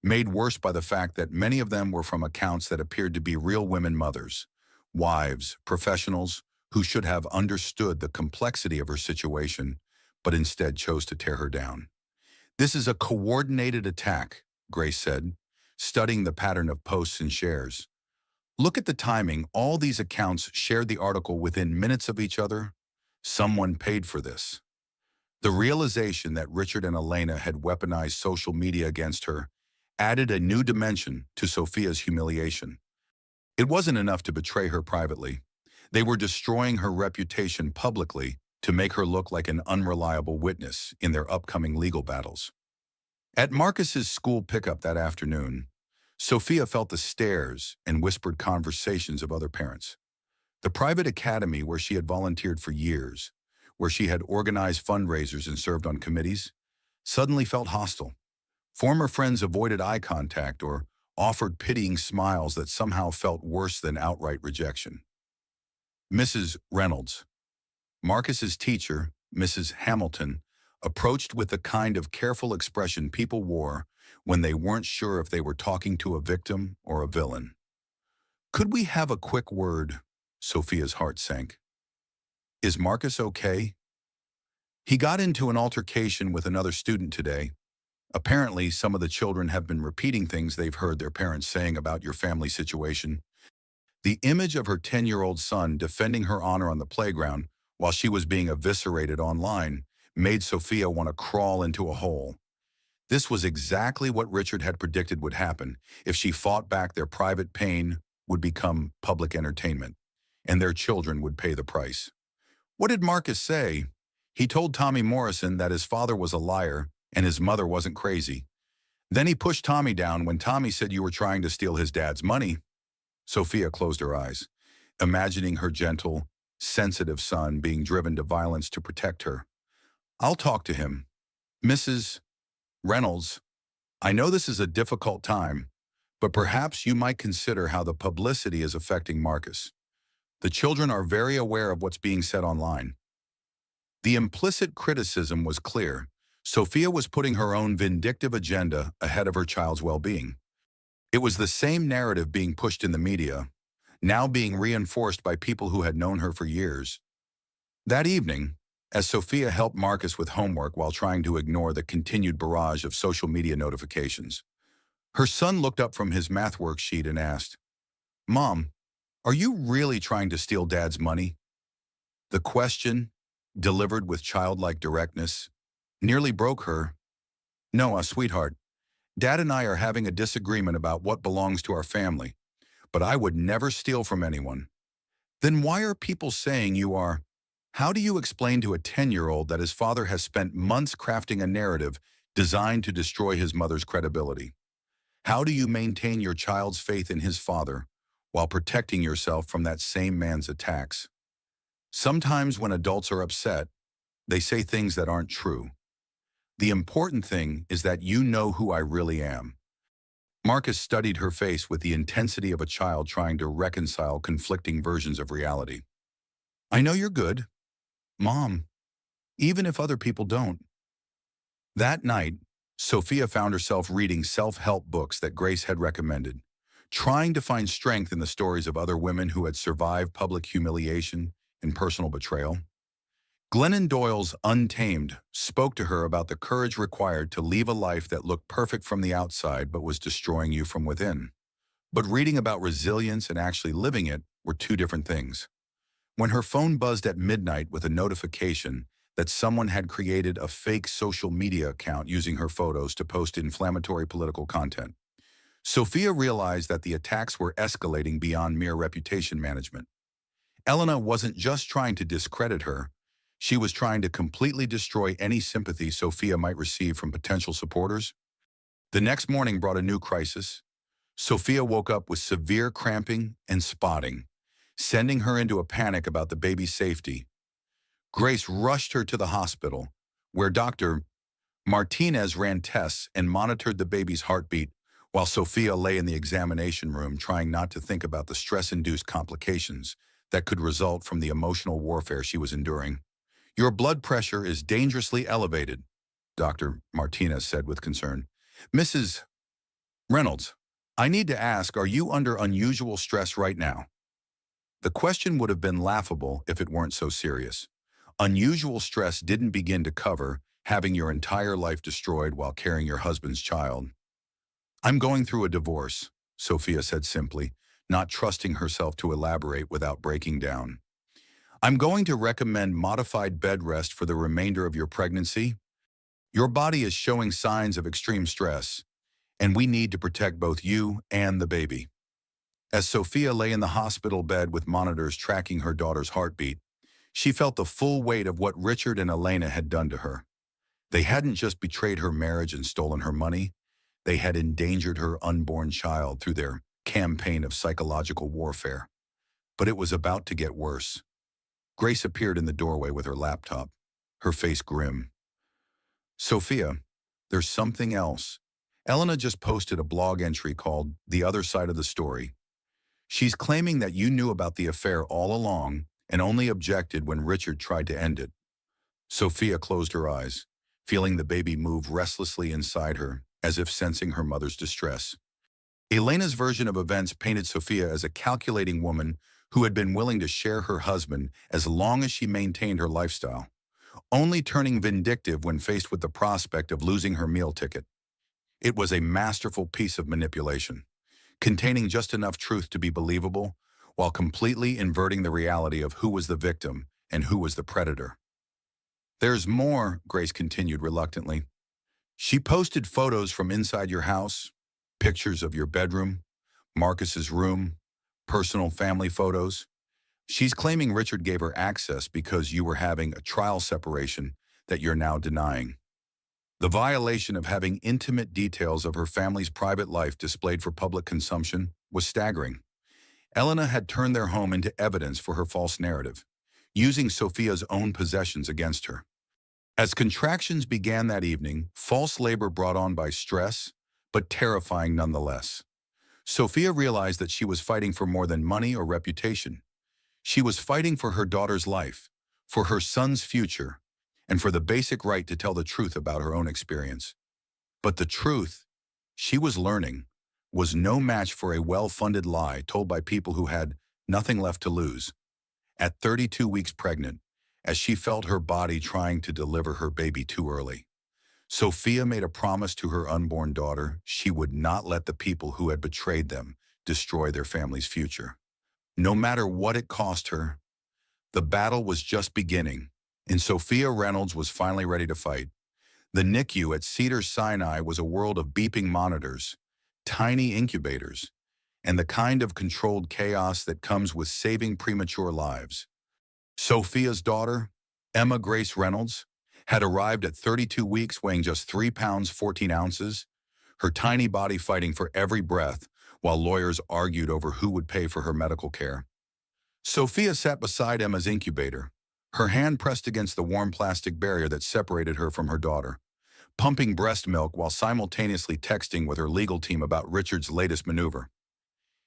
made worse by the fact that many of them were from accounts that appeared to be real women mothers. Wives, professionals who should have understood the complexity of her situation, but instead chose to tear her down. This is a coordinated attack, Grace said, studying the pattern of posts and shares. Look at the timing. All these accounts shared the article within minutes of each other. Someone paid for this. The realization that Richard and Elena had weaponized social media against her added a new dimension to Sophia's humiliation. It wasn't enough to betray her privately. They were destroying her reputation publicly to make her look like an unreliable witness in their upcoming legal battles. At Marcus's school pickup that afternoon, Sophia felt the stares and whispered conversations of other parents. The private academy where she had volunteered for years, where she had organized fundraisers and served on committees, suddenly felt hostile. Former friends avoided eye contact or offered pitying smiles that somehow felt worse than outright rejection. Mrs. Reynolds, Marcus's teacher, Mrs. Hamilton, approached with the kind of careful expression people wore when they weren't sure if they were talking to a victim or a villain. Could we have a quick word? Sophia's heart sank. Is Marcus okay? He got into an altercation with another student today. Apparently, some of the children have been repeating things they've heard their parents saying about your family situation. The image of her 10-year-old son defending her honor on the playground while she was being eviscerated online made Sophia want to crawl into a hole. This was exactly what Richard had predicted would happen. If she fought back, their private pain would become public entertainment, and their children would pay the price. What did Marcus say? He told Tommy Morrison that his father was a liar and his mother wasn't crazy. Then he pushed Tommy down when Tommy said you were trying to steal his dad's money. Sophia closed her eyes, imagining her gentle, sensitive son being driven to violence to protect her. I'll talk to him. Mrs. Reynolds, I know this is a difficult time, but perhaps you might consider how the publicity is affecting Marcus. The children are very aware of what's being said online. The implicit criticism was clear. Sophia was putting her own vindictive agenda ahead of her child's well-being. It was the same narrative being pushed in the media, now being reinforced by people who had known her for years. That evening, as Sophia helped Marcus with homework while trying to ignore the continued barrage of social media notifications, her son looked up from his math worksheet and asked, "Mom, are you really trying to steal Dad's money?" The question, delivered with childlike directness, nearly broke her. "No, sweetheart. Dad and I are having a disagreement about what belongs to our family, but I would never steal from anyone." Then why are people saying you are? How do you explain to a 10-year-old that his father has spent months crafting a narrative designed to destroy his mother's credibility? How do you maintain your child's faith in his father while protecting yourself from that same man's attacks? Sometimes when adults are upset, they say things that aren't true. The important thing is that you know who I really am. Marcus studied her face with the intensity of a child trying to reconcile conflicting versions of reality. I know you're good, Mom, even if other people don't. That night, Sophia found herself reading self-help books that Grace had recommended, trying to find strength in the stories of other women who had survived public humiliation and personal betrayal. Glennon Doyle's Untamed spoke to her about the courage required to leave a life that looked perfect from the outside but was destroying you from within. But reading about resilience and actually living it were two different things. When her phone buzzed at midnight with a notification that someone had created a fake social media account using her photos to post inflammatory political content, Sophia realized that the attacks were escalating beyond mere reputation management. Elena wasn't just trying to discredit her, she was trying to completely destroy any sympathy Sophia might receive from potential supporters. The next morning brought a new crisis. Sophia woke up with severe cramping and spotting, sending her into a panic about the baby's safety. Grace rushed her to the hospital, where Dr. Martinez ran tests and monitored the baby's heartbeat, while Sophia lay in the examination room trying not to think about the stress-induced complications that could result from the emotional warfare she was enduring. Your blood pressure is dangerously elevated, Dr. Martinez said with concern. Mrs. Reynolds, I need to ask, are you under unusual stress right now? The question would have been laughable if it weren't so serious. Unusual stress didn't begin to cover having your entire life destroyed while carrying your husband's child. I'm going through a divorce, Sophia said simply, not trusting herself to elaborate without breaking down. I'm going to recommend modified bed rest for the remainder of your pregnancy. Your body is showing signs of extreme stress, and we need to protect both you and the baby. As Sophia lay in the hospital bed with monitors tracking her daughter's heartbeat, she felt the full weight of what Richard and Elena had done to her. They hadn't just betrayed her marriage and stolen her money, they had endangered her unborn child through their campaign of psychological warfare. But it was about to get worse. Grace appeared in the doorway with her laptop, her face grim. Sophia, there's something else. Elena just posted a blog entry called The Other Side of the Story. She's claiming that you knew about the affair all along and only objected when Richard tried to end it. Sophia closed her eyes, feeling the baby move restlessly inside her, as if sensing her mother's distress. Elena's version of events painted Sophia as a calculating woman who had been willing to share her husband as long as she maintained her lifestyle, only turning vindictive when faced with the prospect of losing her meal ticket. It was a masterful piece of manipulation, containing just enough truth to be believable, while completely inverting the reality of who was the victim and who was the predator. There's more, Grace continued reluctantly. She posted photos from inside your house, pictures of your bedroom, Marcus's room, personal family photos. She's claiming Richard gave her access because you were having a trial separation that you're now denying. The violation of having intimate details of her family's private life displayed for public consumption was staggering. Elena had turned their home into evidence for her false narrative, using Sophia's own possessions against her. As contractions began that evening, false labor brought on by stress, but terrifying nonetheless. Sophia realized that she was fighting for more than money or reputation. She was fighting for her daughter's life, for her son's future, and for the basic right to tell the truth about her own experience. But the truth, she was learning, was no match for a well-funded lie told by people who had nothing left to lose. At 32 weeks pregnant, as she felt her body trying to deliver her baby too early, Sophia made a promise to her unborn daughter she would not let the people who had betrayed them destroy their family's future. No matter what it cost her, the battle was just beginning, and Sophia Reynolds was finally ready to fight. The NICU at Cedars-Sinai was a world of beeping monitors, tiny incubators, and the kind of controlled chaos that comes with saving premature lives. Sophia's daughter, Emma Grace Reynolds, had arrived at 32 weeks weighing just 3 pounds 14 ounces, her tiny body fighting for every breath while lawyers argued over who would pay for her medical care. Sophia sat beside Emma's incubator, her hand pressed against the warm plastic barrier that separated her from her daughter, pumping breast milk while simultaneously texting with her legal team about Richard's latest maneuver.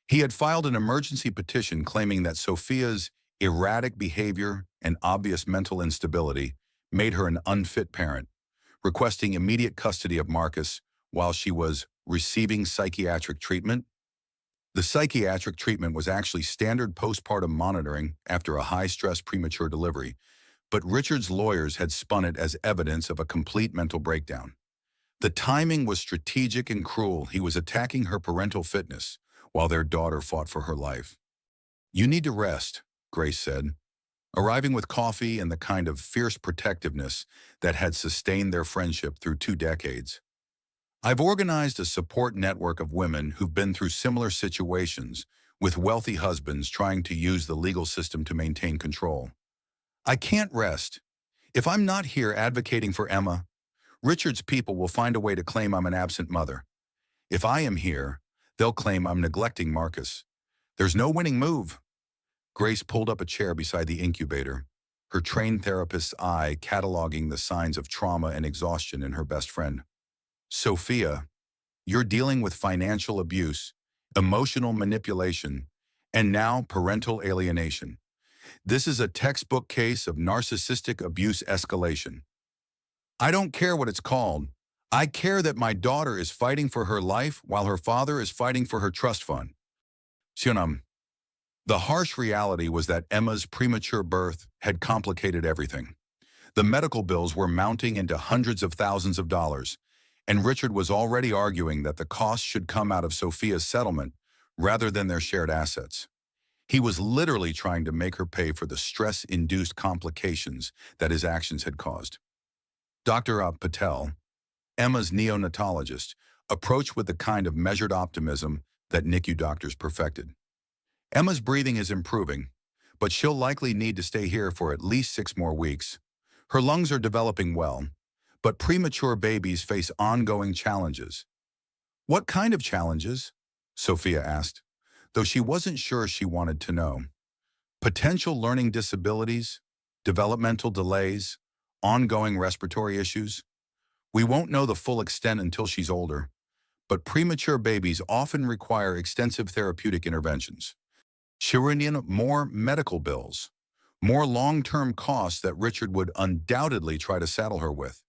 He had filed an emergency petition claiming that Sophia's erratic behavior and obvious mental instability made her an unfit parent, requesting immediate custody of Marcus while she was receiving psychiatric treatment. The psychiatric treatment was actually standard postpartum monitoring after a high-stress premature delivery, but Richard's lawyers had spun it as evidence of a complete mental breakdown. The timing was strategic and cruel. He was attacking her parental fitness while their daughter fought for her life. "You need to rest," Grace said, arriving with coffee and the kind of fierce protectiveness that had sustained their friendship through 2 decades. "I've organized a support network of women who've been through similar situations, with wealthy husbands trying to use the legal system to maintain control. I can't rest. If I'm not here advocating for Emma, Richard's people will find a way to claim I'm an absent mother. If I am here, they'll claim I'm neglecting Marcus. There's no winning move." Grace pulled up a chair beside the incubator, her trained therapist's eye cataloging the signs of trauma and exhaustion in her best friend. "Sophia, you're dealing with financial abuse, emotional manipulation, and now parental alienation. This is a textbook case of narcissistic abuse escalation. I don't care what it's called. I care that my daughter is fighting for her life while her father is fighting for her trust fund." Sionam. The harsh reality was that Emma's premature birth had complicated everything. The medical bills were mounting into hundreds of thousands of dollars, and Richard was already arguing that the cost should come out of Sophia's settlement rather than their shared assets. He was literally trying to make her pay for the stress-induced complications that his actions had caused. Dr. Patel, Emma's neonatologist, approached with the kind of measured optimism that NICU doctors perfected. "Emma's breathing is improving, but she'll likely need to stay here for at least 6 more weeks. Her lungs are developing well, but premature babies face ongoing challenges." "What kind of challenges?" Sophia asked, though she wasn't sure she wanted to know. "Potential learning disabilities, developmental delays, ongoing respiratory issues. We won't know the full extent until she's older, but premature babies often require extensive therapeutic interventions. Shirinian, more medical bills, more long-term costs that Richard would undoubtedly try to saddle her with."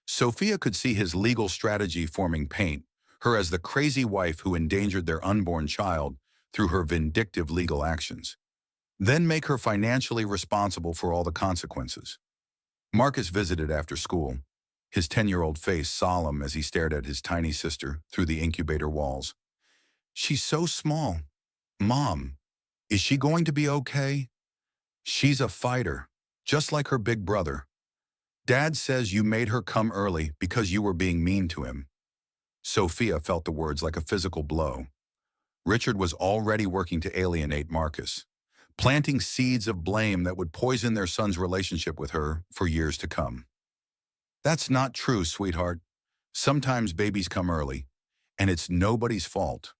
Sophia could see his legal strategy forming paint, her as the crazy wife who endangered their unborn child through her vindictive legal actions. Then make her financially responsible for all the consequences. Marcus visited after school, his 10-year-old face solemn as he stared at his tiny sister through the incubator walls. "She's so small. Mom, Is she going to be okay? She's a fighter, just like her big brother. Dad says you made her come early because you were being mean to him. Sophia felt the words like a physical blow. Richard was already working to alienate Marcus, planting seeds of blame that would poison their son's relationship with her for years to come. That's not true, sweetheart. Sometimes babies come early, and it's nobody's fault.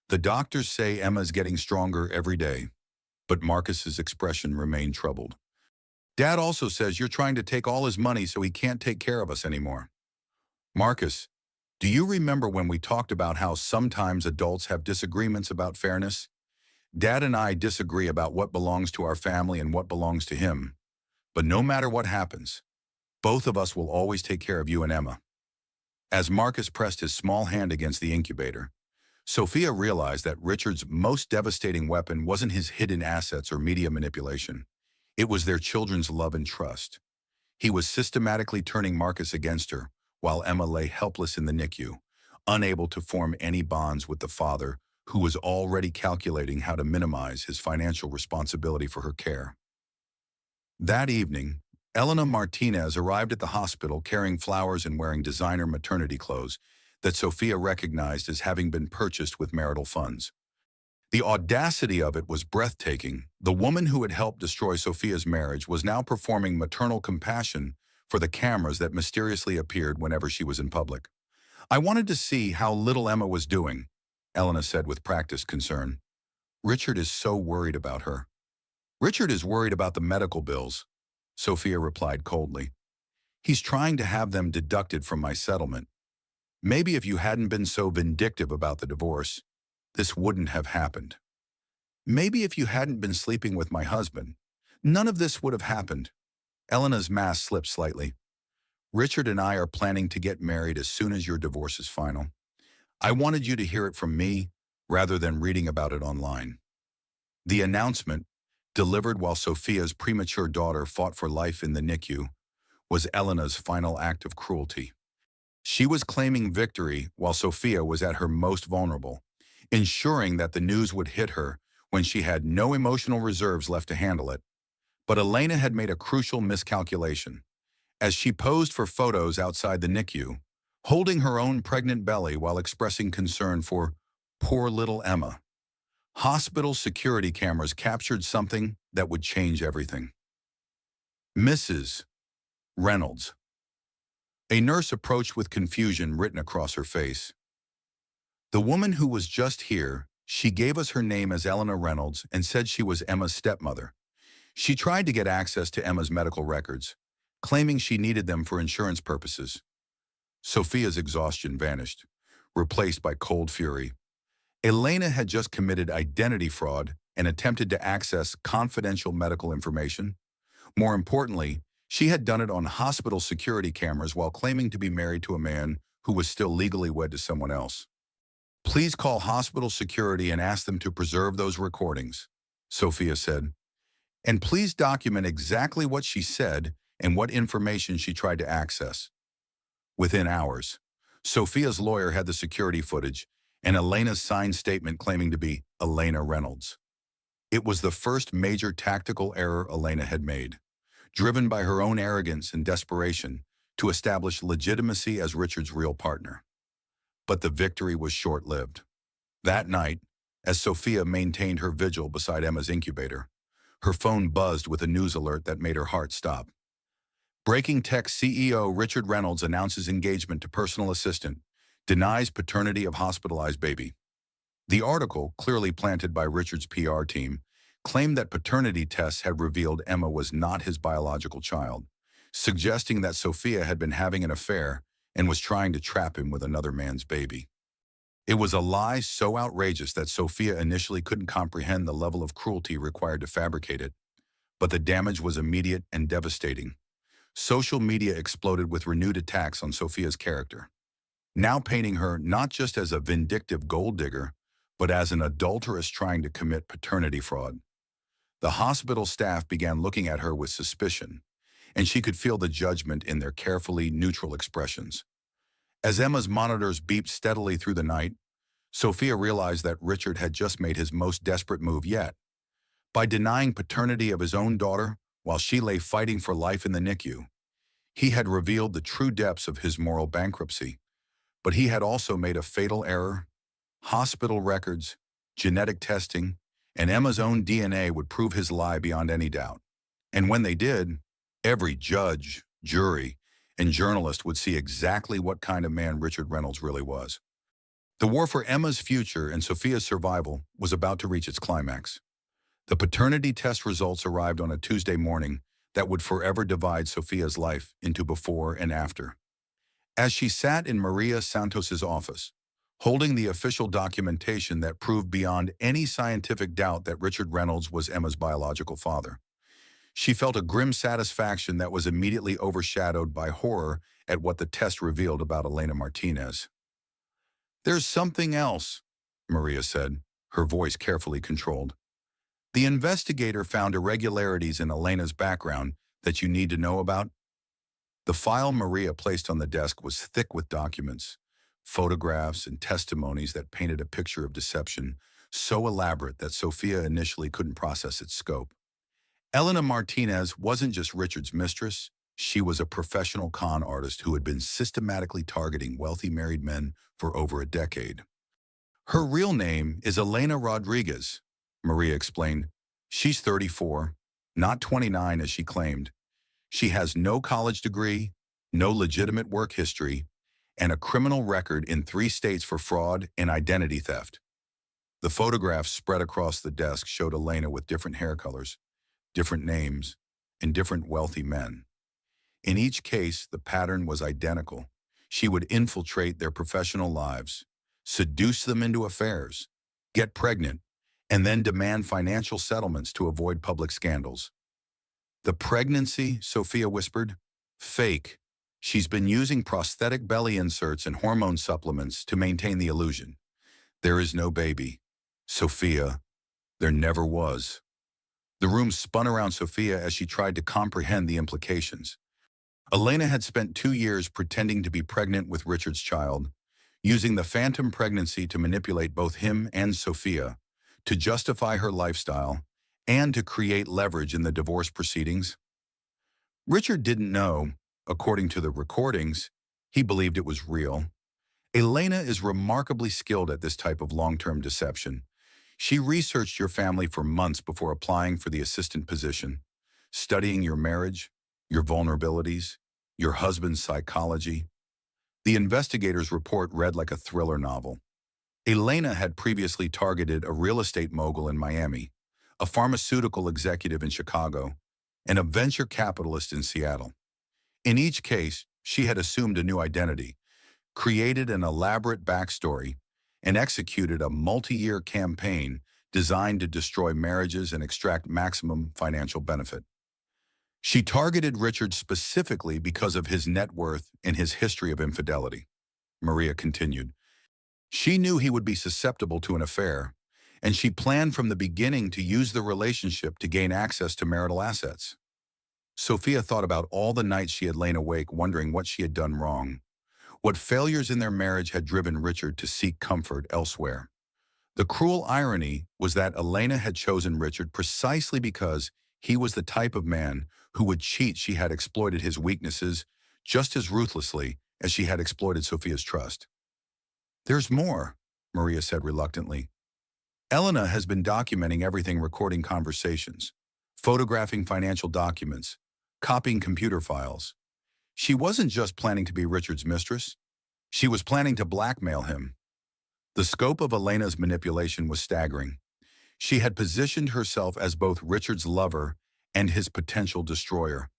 The doctors say Emma's getting stronger every day, but Marcus's expression remained troubled. Dad also says you're trying to take all his money so he can't take care of us anymore. Marcus, do you remember when we talked about how sometimes adults have disagreements about fairness? Dad and I disagree about what belongs to our family and what belongs to him. But no matter what happens, both of us will always take care of you and Emma. As Marcus pressed his small hand against the incubator, Sophia realized that Richard's most devastating weapon wasn't his hidden assets or media manipulation. It was their children's love and trust. He was systematically turning Marcus against her, while Emma lay helpless in the NICU, unable to form any bonds with the father who was already calculating how to minimize his financial responsibility for her care. That evening, Elena Martinez arrived at the hospital carrying flowers and wearing designer maternity clothes that Sophia recognized as having been purchased with marital funds. The audacity of it was breathtaking. The woman who had helped destroy Sophia's marriage was now performing maternal compassion for the cameras that mysteriously appeared whenever she was in public. I wanted to see how little Emma was doing, Elena said with practiced concern. Richard is so worried about her. Richard is worried about the medical bills, Sophia replied coldly. He's trying to have them deducted from my settlement. Maybe if you hadn't been so vindictive about the divorce, this wouldn't have happened. Maybe if you hadn't been sleeping with my husband, none of this would have happened. Elena's mask slipped slightly. Richard and I are planning to get married as soon as your divorce is final. I wanted you to hear it from me rather than reading about it online. The announcement, delivered while Sophia's premature daughter fought for life in the NICU, was Elena's final act of cruelty. She was claiming victory while Sophia was at her most vulnerable, ensuring that the news would hit her when she had no emotional reserves left to handle it. But Elena had made a crucial miscalculation. As she posed for photos outside the NICU, holding her own pregnant belly while expressing concern for poor little Emma, hospital security cameras captured something that would change everything. Mrs. Reynolds. A nurse approached with confusion written across her face. The woman who was just here, she gave us her name as Elena Reynolds and said she was Emma's stepmother. She tried to get access to Emma's medical records, claiming she needed them for insurance purposes. Sophia's exhaustion vanished, replaced by cold fury. Elena had just committed identity fraud and attempted to access confidential medical information. More importantly, she had done it on hospital security cameras while claiming to be married to a man who was still legally wed to someone else. Please call hospital security and ask them to preserve those recordings, Sophia said. And please document exactly what she said and what information she tried to access. Within hours, Sophia's lawyer had the security footage and Elena's signed statement claiming to be Elena Reynolds. It was the first major tactical error Elena had made, driven by her own arrogance and desperation to establish legitimacy as Richard's real partner. But the victory was short-lived. That night, as Sophia maintained her vigil beside Emma's incubator, her phone buzzed with a news alert that made her heart stop. Breaking Tech CEO Richard Reynolds announces engagement to personal assistant, denies paternity of hospitalized baby. The article, clearly planted by Richard's PR team, claimed that paternity tests had revealed Emma was not his biological child, suggesting that Sophia had been having an affair and was trying to trap him with another man's baby. It was a lie so outrageous that Sophia initially couldn't comprehend the level of cruelty required to fabricate it, but the damage was immediate and devastating. Social media exploded with renewed attacks on Sophia's character, now painting her not just as a vindictive gold digger, but as an adulteress trying to commit paternity fraud. The hospital staff began looking at her with suspicion, and she could feel the judgment in their carefully neutral expressions. As Emma's monitors beeped steadily through the night, Sophia realized that Richard had just made his most desperate move yet. By denying paternity of his own daughter while she lay fighting for life in the NICU, he had revealed the true depths of his moral bankruptcy. But he had also made a fatal error. Hospital records, genetic testing, and Emma's own DNA would prove his lie beyond any doubt. And when they did, every judge, jury, and journalist would see exactly what kind of man Richard Reynolds really was. The war for Emma's future and Sophia's survival was about to reach its climax. The paternity test results arrived on a Tuesday morning that would forever divide Sophia's life into before and after. As she sat in Maria Santos's office, holding the official documentation that proved beyond any scientific doubt that Richard Reynolds was Emma's biological father, she felt a grim satisfaction that was immediately overshadowed by horror at what the test revealed about Elena Martinez. "There's something else," Maria said, her voice carefully controlled. "The investigator found irregularities in Elena's background that you need to know about." The file Maria placed on the desk was thick with documents, photographs, and testimonies that painted a picture of deception so elaborate that Sophia initially couldn't process its scope. Elena Martinez wasn't just Richard's mistress. She was a professional con artist who had been systematically targeting wealthy married men for over a decade. "Her real name is Elena Rodriguez," Maria explained. "She's 34, not 29 as she claimed. She has no college degree, no legitimate work history, and a criminal record in 3 states for fraud and identity theft." The photographs spread across the desk showed Elena with different hair colors, different names, and different wealthy men. In each case, the pattern was identical. She would infiltrate their professional lives, seduce them into affairs, get pregnant, and then demand financial settlements to avoid public scandals. "The pregnancy," Sophia whispered, "fake. She's been using prosthetic belly inserts and hormone supplements to maintain the illusion. There is no baby. Sophia, there never was." The room spun around Sophia as she tried to comprehend the implications. Elena had spent 2 years pretending to be pregnant with Richard's child, using the phantom pregnancy to manipulate both him and Sophia, to justify her lifestyle, and to create leverage in the divorce proceedings. Richard didn't know, according to the recordings. He believed it was real. Elena is remarkably skilled at this type of long-term deception. She researched your family for months before applying for the assistant position, studying your marriage, your vulnerabilities, your husband's psychology. The investigator's report read like a thriller novel. Elena had previously targeted a real estate mogul in Miami, a pharmaceutical executive in Chicago, and a venture capitalist in Seattle. In each case, she had assumed a new identity, created an elaborate backstory, and executed a multi-year campaign designed to destroy marriages and extract maximum financial benefit. She targeted Richard specifically because of his net worth and his history of infidelity. Maria continued. She knew he would be susceptible to an affair, and she planned from the beginning to use the relationship to gain access to marital assets. Sophia thought about all the nights she had lain awake wondering what she had done wrong, what failures in their marriage had driven Richard to seek comfort elsewhere. The cruel irony was that Elena had chosen Richard precisely because he was the type of man who would cheat. She had exploited his weaknesses just as ruthlessly as she had exploited Sophia's trust. "There's more," Maria said reluctantly. "Elena has been documenting everything, recording conversations, photographing financial documents, copying computer files. She wasn't just planning to be Richard's mistress. She was planning to blackmail him." The scope of Elena's manipulation was staggering. She had positioned herself as both Richard's lover and his potential destroyer,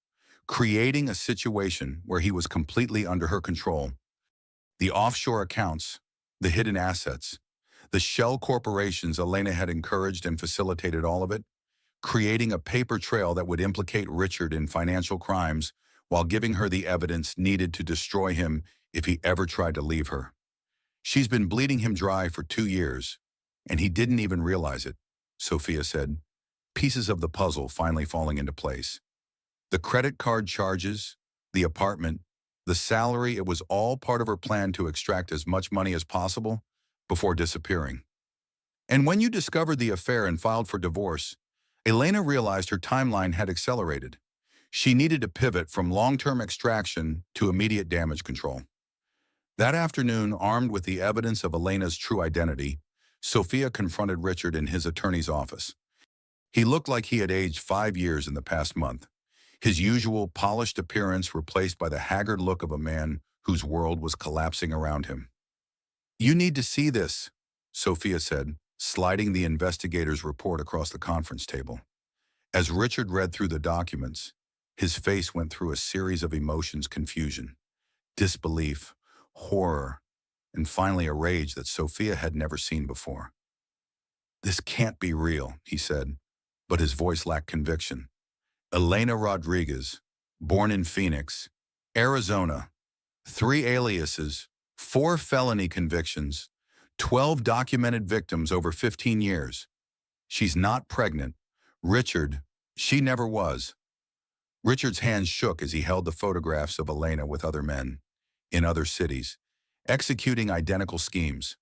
creating a situation where he was completely under her control. The offshore accounts, the hidden assets, the shell corporations. Elena had encouraged and facilitated all of it, creating a paper trail that would implicate Richard in financial crimes while giving her the evidence needed to destroy him if he ever tried to leave her. "She's been bleeding him dry for 2 years, and he didn't even realize it," Sophia said, pieces of the puzzle finally falling into place. The credit card charges, the apartment, the salary, it was all part of her plan to extract as much money as possible before disappearing. "And when you discovered the affair and filed for divorce, Elena realized her timeline had accelerated. She needed to pivot from long-term extraction to immediate damage control. That afternoon, armed with the evidence of Elena's true identity, Sophia confronted Richard in his attorney's office. He looked like he had aged 5 years in the past month, his usual polished appearance replaced by the haggard look of a man whose world was collapsing around him. "You need to see this," Sophia said, sliding the investigator's report across the conference table. As Richard read through the documents, his face went through a series of emotions: confusion, disbelief, horror, and finally a rage that Sophia had never seen before. "This can't be real," he said, but his voice lacked conviction. "Elena Rodriguez, born in Phoenix, Arizona, 3 aliases, 4 felony convictions, 12 documented victims over 15 years. She's not pregnant. Richard, she never was." Richard's hands shook as he held the photographs of Elena with other men, in other cities, executing identical schemes.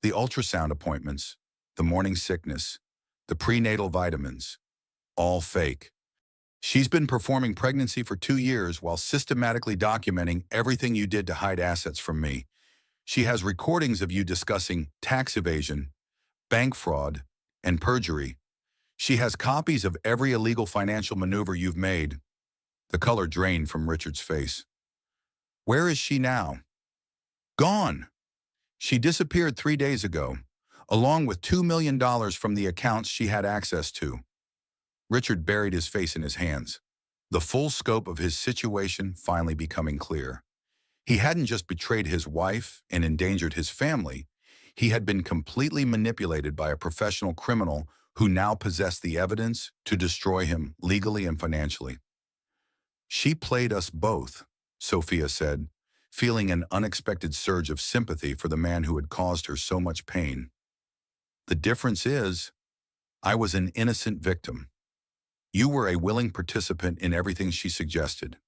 The ultrasound appointments, the morning sickness, the prenatal vitamins, all fake. "She's been performing pregnancy for 2 years while systematically documenting everything you did to hide assets from me. She has recordings of you discussing tax evasion, bank fraud, and perjury. She has copies of every illegal financial maneuver you've made." The color drained from Richard's face. "Where is she now?" "Gone. She disappeared 3 days ago, along with $2 million from the accounts she had access to." Richard buried his face in his hands, the full scope of his situation finally becoming clear. He hadn't just betrayed his wife and endangered his family. He had been completely manipulated by a professional criminal who now possessed the evidence to destroy him legally and financially. "She played us both," Sophia said, feeling an unexpected surge of sympathy for the man who had caused her so much pain. "The difference is, I was an innocent victim. You were a willing participant in everything she suggested.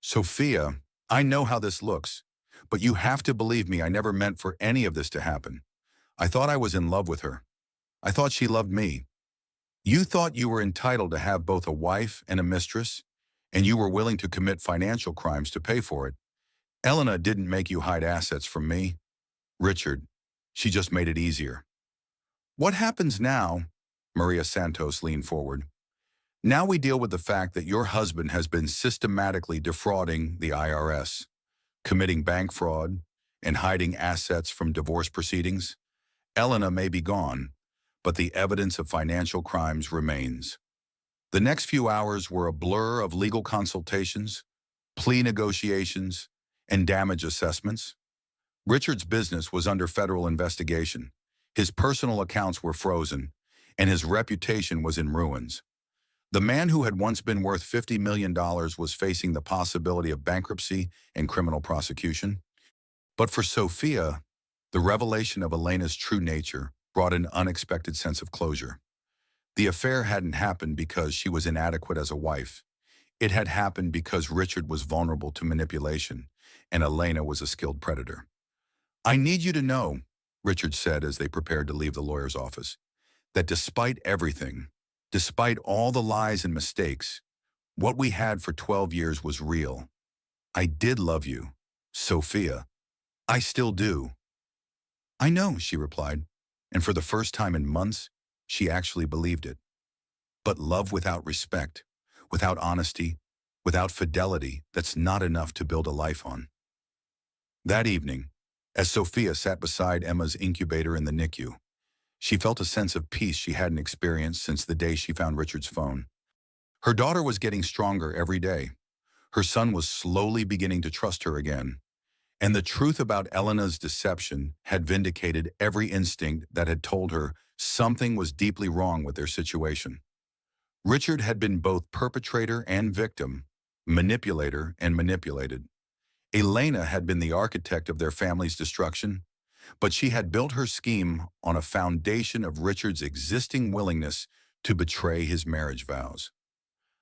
Sophia, I know how this looks, but you have to believe me, I never meant for any of this to happen. I thought I was in love with her. I thought she loved me. You thought you were entitled to have both a wife and a mistress, and you were willing to commit financial crimes to pay for it. Elena didn't make you hide assets from me. Richard, she just made it easier." "What happens now?" Maria Santos leaned forward. "Now we deal with the fact that your husband has been systematically defrauding the IRS, committing bank fraud, and hiding assets from divorce proceedings. Elena may be gone, but the evidence of financial crimes remains." The next few hours were a blur of legal consultations, plea negotiations, and damage assessments. Richard's business was under federal investigation. His personal accounts were frozen, and his reputation was in ruins. The man who had once been worth $50 million was facing the possibility of bankruptcy and criminal prosecution. But for Sophia, the revelation of Elena's true nature brought an unexpected sense of closure. The affair hadn't happened because she was inadequate as a wife. It had happened because Richard was vulnerable to manipulation, and Elena was a skilled predator. "I need you to know," Richard said as they prepared to leave the lawyer's office, "that despite everything, despite all the lies and mistakes, what we had for 12 years was real. I did love you, Sophia. I still do." "I know," she replied, and for the first time in months, she actually believed it. But love without respect, without honesty, without fidelity, that's not enough to build a life on. That evening, as Sophia sat beside Emma's incubator in the NICU, she felt a sense of peace she hadn't experienced since the day she found Richard's phone. Her daughter was getting stronger every day. Her son was slowly beginning to trust her again. And the truth about Elena's deception had vindicated every instinct that had told her something was deeply wrong with their situation. Richard had been both perpetrator and victim, manipulator and manipulated. Elena had been the architect of their family's destruction, but she had built her scheme on a foundation of Richard's existing willingness to betray his marriage vows.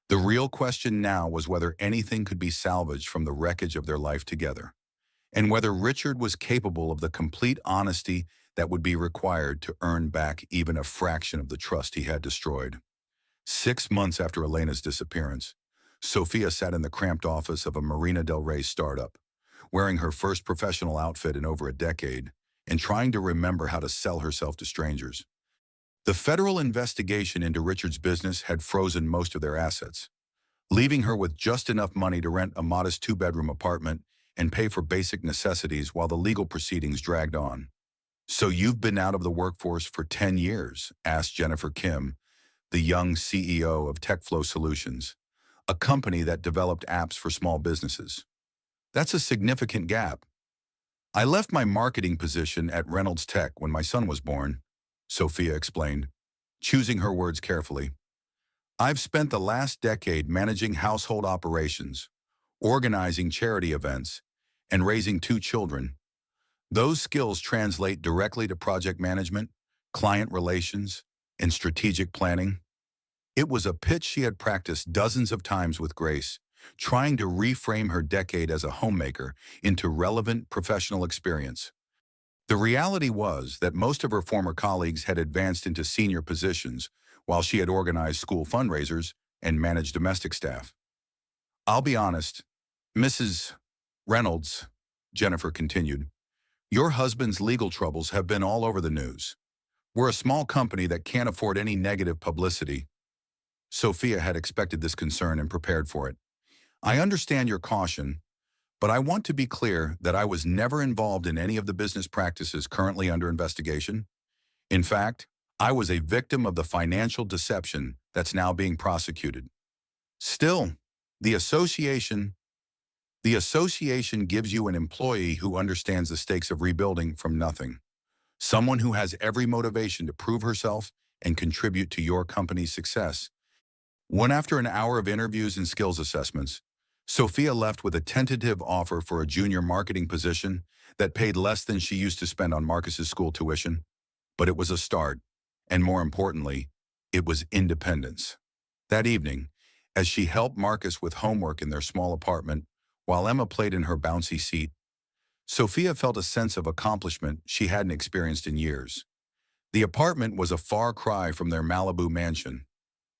The real question now was whether anything could be salvaged from the wreckage of their life together, and whether Richard was capable of the complete honesty that would be required to earn back even a fraction of the trust he had destroyed. 6 months after Elena's disappearance, Sophia sat in the cramped office of a Marina del Rey startup, wearing her first professional outfit in over a decade and trying to remember how to sell herself to strangers. The federal investigation into Richard's business had frozen most of their assets, leaving her with just enough money to rent a modest two-bedroom apartment and pay for basic necessities while the legal proceedings dragged on. "So you've been out of the workforce for 10 years?" asked Jennifer Kim, the young CEO of TechFlow Solutions, a company that developed apps for small businesses. "That's a significant gap." "I left my marketing position at Reynolds Tech when my son was born," Sophia explained, choosing her words carefully. "I've spent the last decade managing household operations, organizing charity events, and raising two children. Those skills translate directly to project management, client relations, and strategic planning." It was a pitch she had practiced dozens of times with Grace, trying to reframe her decade as a homemaker into relevant professional experience. The reality was that most of her former colleagues had advanced into senior positions, while she had organized school fundraisers and managed domestic staff. "I'll be honest, Mrs. Reynolds," Jennifer continued, "your husband's legal troubles have been all over the news. We're a small company that can't afford any negative publicity." Sophia had expected this concern and prepared for it. "I understand your caution, but I want to be clear that I was never involved in any of the business practices currently under investigation. In fact, I was a victim of the financial deception that's now being prosecuted. Still, the association the association gives you an employee who understands the stakes of rebuilding from nothing. Someone who has every motivation to prove herself and contribute to your company's success." When after an hour of interviews and skills assessments, Sophia left with a tentative offer for a junior marketing position that paid less than she used to spend on Marcus's school tuition. But it was a start, and more importantly, it was independence. That evening, as she helped Marcus with homework in their small apartment, while Emma played in her bouncy seat, Sophia felt a sense of accomplishment she hadn't experienced in years. The apartment was a far cry from their Malibu mansion,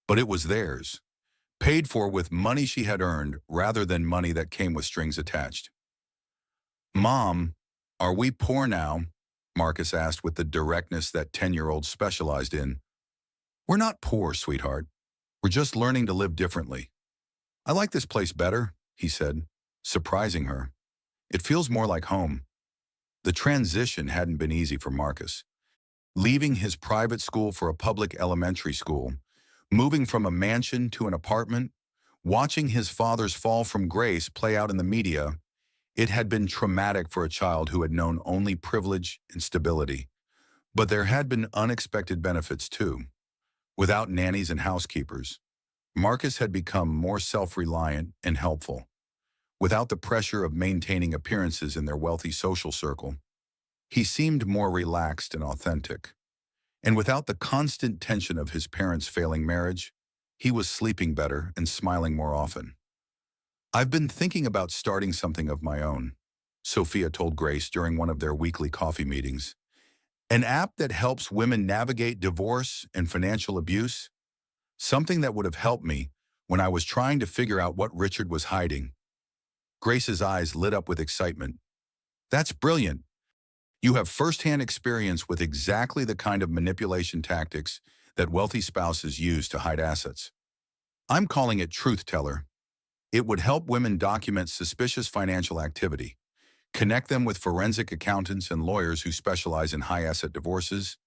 but it was theirs, paid for with money she had earned rather than money that came with strings attached. "Mom, are we poor now?" Marcus asked with the directness that 10-year-olds specialized in. "We're not poor, sweetheart. We're just learning to live differently. I like this place better," he said, surprising her. "It feels more like home." The transition hadn't been easy for Marcus. Leaving his private school for a public elementary school, moving from a mansion to an apartment, watching his father's fall from grace play out in the media, it had been traumatic for a child who had known only privilege and stability. But there had been unexpected benefits too. Without nannies and housekeepers, Marcus had become more self-reliant and helpful. Without the pressure of maintaining appearances in their wealthy social circle, he seemed more relaxed and authentic. And without the constant tension of his parents' failing marriage, he was sleeping better and smiling more often. "I've been thinking about starting something of my own," Sophia told Grace during one of their weekly coffee meetings. "An app that helps women navigate divorce and financial abuse. Something that would have helped me when I was trying to figure out what Richard was hiding." Grace's eyes lit up with excitement. "That's brilliant. You have firsthand experience with exactly the kind of manipulation tactics that wealthy spouses use to hide assets. I'm calling it Truth Teller. It would help women document suspicious financial activity, connect them with forensic accountants and lawyers who specialize in high-asset divorces,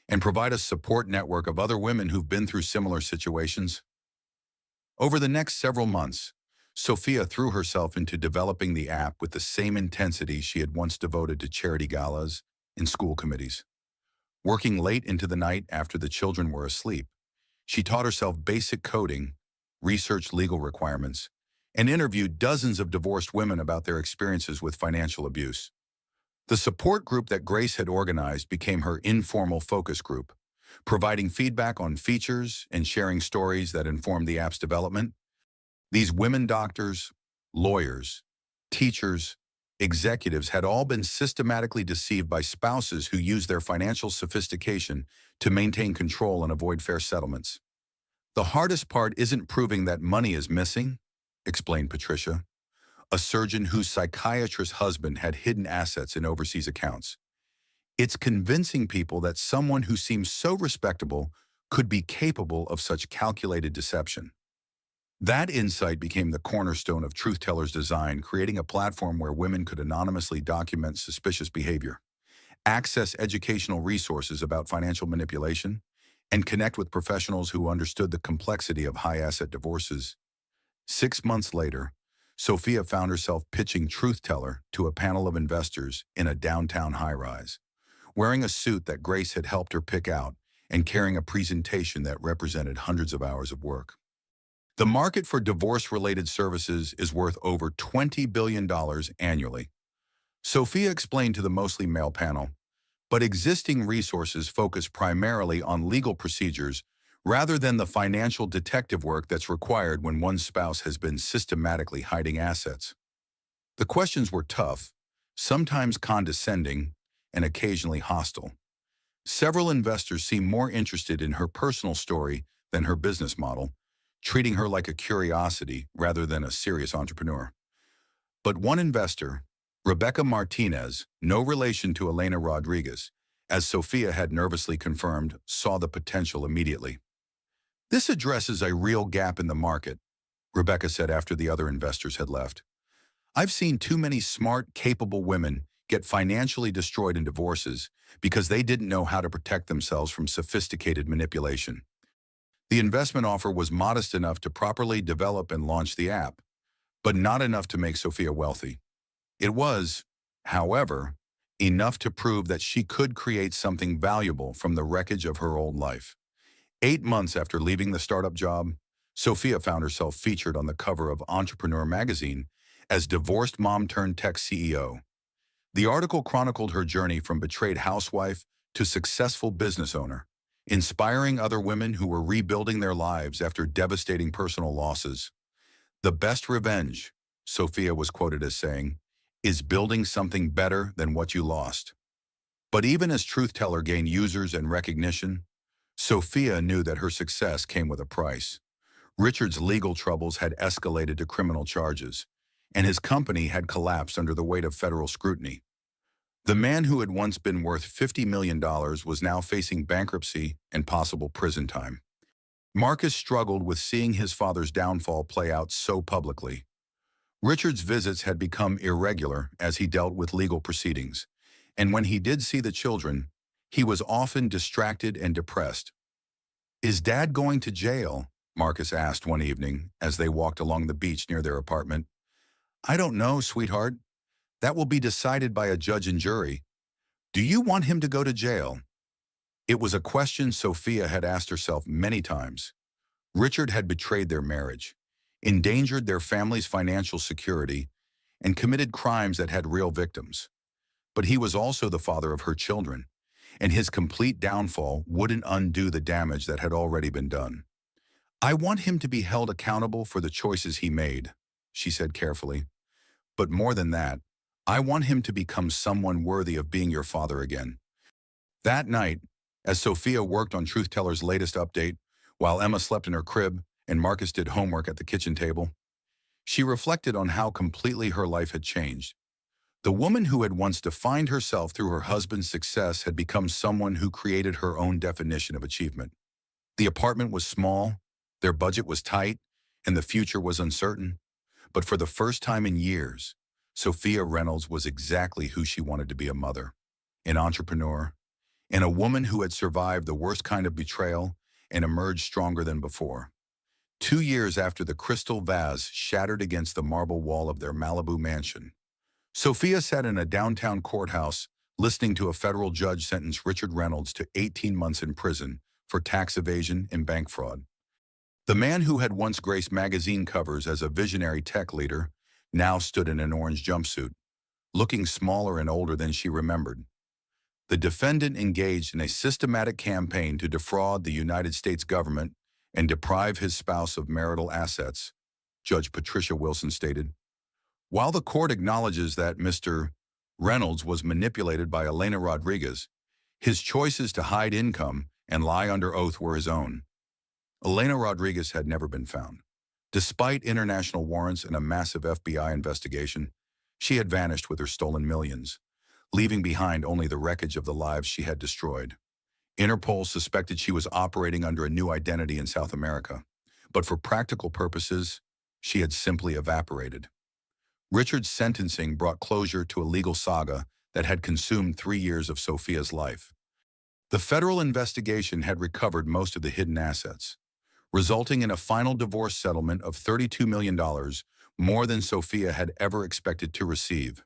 and provide a support network of other women who've been through similar situations." Over the next several months, Sophia threw herself into developing the app with the same intensity she had once devoted to charity galas and school committees. Working late into the night after the children were asleep, she taught herself basic coding, researched legal requirements, and interviewed dozens of divorced women about their experiences with financial abuse. The support group that Grace had organized became her informal focus group, providing feedback on features and sharing stories that informed the app's development. These women doctors, lawyers, teachers, executives had all been systematically deceived by spouses who used their financial sophistication to maintain control and avoid fair settlements. The hardest part isn't proving that money is missing, explained Patricia, a surgeon whose psychiatrist husband had hidden assets in overseas accounts. It's convincing people that someone who seems so respectable could be capable of such calculated deception. That insight became the cornerstone of Truth Teller's design, creating a platform where women could anonymously document suspicious behavior, access educational resources about financial manipulation, and connect with professionals who understood the complexity of high-asset divorces. 6 months later, Sophia found herself pitching Truth Teller to a panel of investors in a downtown high-rise, wearing a suit that Grace had helped her pick out and carrying a presentation that represented hundreds of hours of work. The market for divorce-related services is worth over $20 billion annually. Sophia explained to the mostly male panel, but existing resources focus primarily on legal procedures rather than the financial detective work that's required when one's spouse has been systematically hiding assets. The questions were tough, sometimes condescending, and occasionally hostile. Several investors seemed more interested in her personal story than her business model, treating her like a curiosity rather than a serious entrepreneur. But one investor, Rebecca Martinez, no relation to Elena Rodriguez, as Sophia had nervously confirmed, saw the potential immediately. "This addresses a real gap in the market," Rebecca said after the other investors had left. "I've seen too many smart, capable women get financially destroyed in divorces because they didn't know how to protect themselves from sophisticated manipulation." The investment offer was modest enough to properly develop and launch the app, but not enough to make Sophia wealthy. It was, however, enough to prove that she could create something valuable from the wreckage of her old life. 8 months after leaving the startup job, Sophia found herself featured on the cover of Entrepreneur magazine as divorced mom-turned-tech CEO. The article chronicled her journey from betrayed housewife to successful business owner, inspiring other women who were rebuilding their lives after devastating personal losses. "The best revenge," Sophia was quoted as saying, "is building something better than what you lost." But even as Truth Teller gained users and recognition, Sophia knew that her success came with a price. Richard's legal troubles had escalated to criminal charges, and his company had collapsed under the weight of federal scrutiny. The man who had once been worth $50 million was now facing bankruptcy and possible prison time. Marcus struggled with seeing his father's downfall play out so publicly. Richard's visits had become irregular as he dealt with legal proceedings, and when he did see the children, he was often distracted and depressed. "Is Dad going to jail?" Marcus asked one evening as they walked along the beach near their apartment. "I don't know, sweetheart. That will be decided by a judge and jury. Do you want him to go to jail?" It was a question Sophia had asked herself many times. Richard had betrayed their marriage, endangered their family's financial security, and committed crimes that had real victims. But he was also the father of her children, and his complete downfall wouldn't undo the damage that had already been done. "I want him to be held accountable for the choices he made," she said carefully. "But more than that, I want him to become someone worthy of being your father again." That night, as Sophia worked on Truth Teller's latest update, while Emma slept in her crib and Marcus did homework at the kitchen table, she reflected on how completely her life had changed. The woman who had once defined herself through her husband's success had become someone who created her own definition of achievement. The apartment was small, their budget was tight, and the future was uncertain. But for the first time in years, Sophia Reynolds was exactly who she wanted to be: a mother, an entrepreneur, and a woman who had survived the worst kind of betrayal and emerged stronger than before. 2 years after the crystal vase shattered against the marble wall of their Malibu mansion, Sophia sat in a downtown courthouse listening to a federal judge sentence Richard Reynolds to 18 months in prison for tax evasion and bank fraud. The man who had once graced magazine covers as a visionary tech leader now stood in an orange jumpsuit, looking smaller and older than she remembered. The defendant engaged in a systematic campaign to defraud the United States government and deprive his spouse of marital assets, Judge Patricia Wilson stated. While the court acknowledges that Mr. Reynolds was manipulated by Elena Rodriguez, his choices to hide income and lie under oath were his own. Elena Rodriguez had never been found. Despite international warrants and a massive FBI investigation, she had vanished with her stolen millions, leaving behind only the wreckage of the lives she had destroyed. Interpol suspected she was operating under a new identity in South America, but for practical purposes, she had simply evaporated. Richard's sentencing brought closure to a legal saga that had consumed 3 years of Sophia's life. The federal investigation had recovered most of the hidden assets, resulting in a final divorce settlement of $32 million, more than Sophia had ever expected to receive.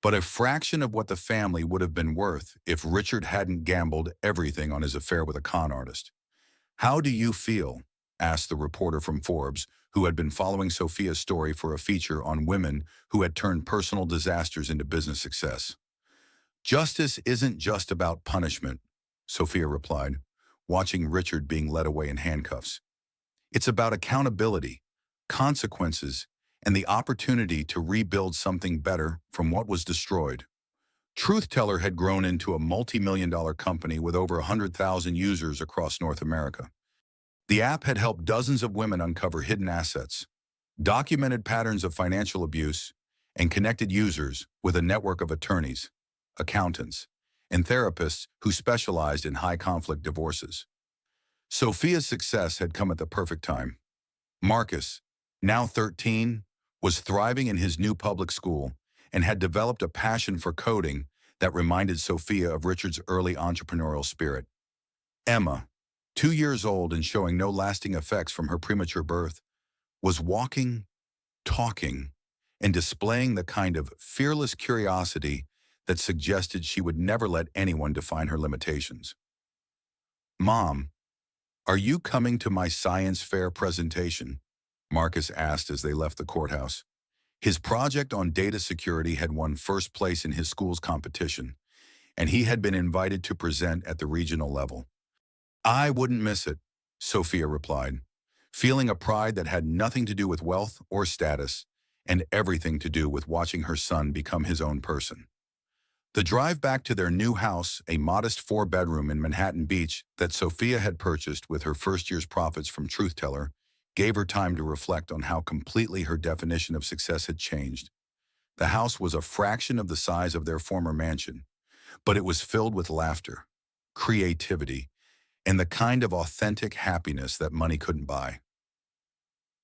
But a fraction of what the family would have been worth if Richard hadn't gambled everything on his affair with a con artist. "How do you feel?" asked the reporter from Forbes, who had been following Sophia's story for a feature on women who had turned personal disasters into business success. "Justice isn't just about punishment," Sophia replied, watching Richard being led away in handcuffs. "It's about accountability, consequences, and the opportunity to rebuild something better from what was destroyed." Truth Teller had grown into a multi-million-dollar company with over 100,000 users across North America. The app had helped dozens of women uncover hidden assets, documented patterns of financial abuse, and connected users with a network of attorneys, accountants, and therapists who specialized in high-conflict divorces. Sophia's success had come at the perfect time. Marcus, now 13, was thriving in his new public school and had developed a passion for coding that reminded Sophia of Richard's early entrepreneurial spirit. Emma, 2 years old and showing no lasting effects from her premature birth, was walking, talking, and displaying the kind of fearless curiosity that suggested she would never let anyone define her limitations. "Mom, are you coming to my science fair presentation?" Marcus asked as they left the courthouse. His project on data security had won first place in his school's competition, and he had been invited to present at the regional level. "I wouldn't miss it," Sophia replied, feeling a pride that had nothing to do with wealth or status and everything to do with watching her son become his own person. The drive back to their new house, a modest 4-bedroom in Manhattan Beach that Sophia had purchased with her first year's profits from Truth Teller, gave her time to reflect on how completely her definition of success had changed. The house was a fraction of the size of their former mansion, but it was filled with laughter, creativity, and the kind of authentic happiness that money couldn't buy.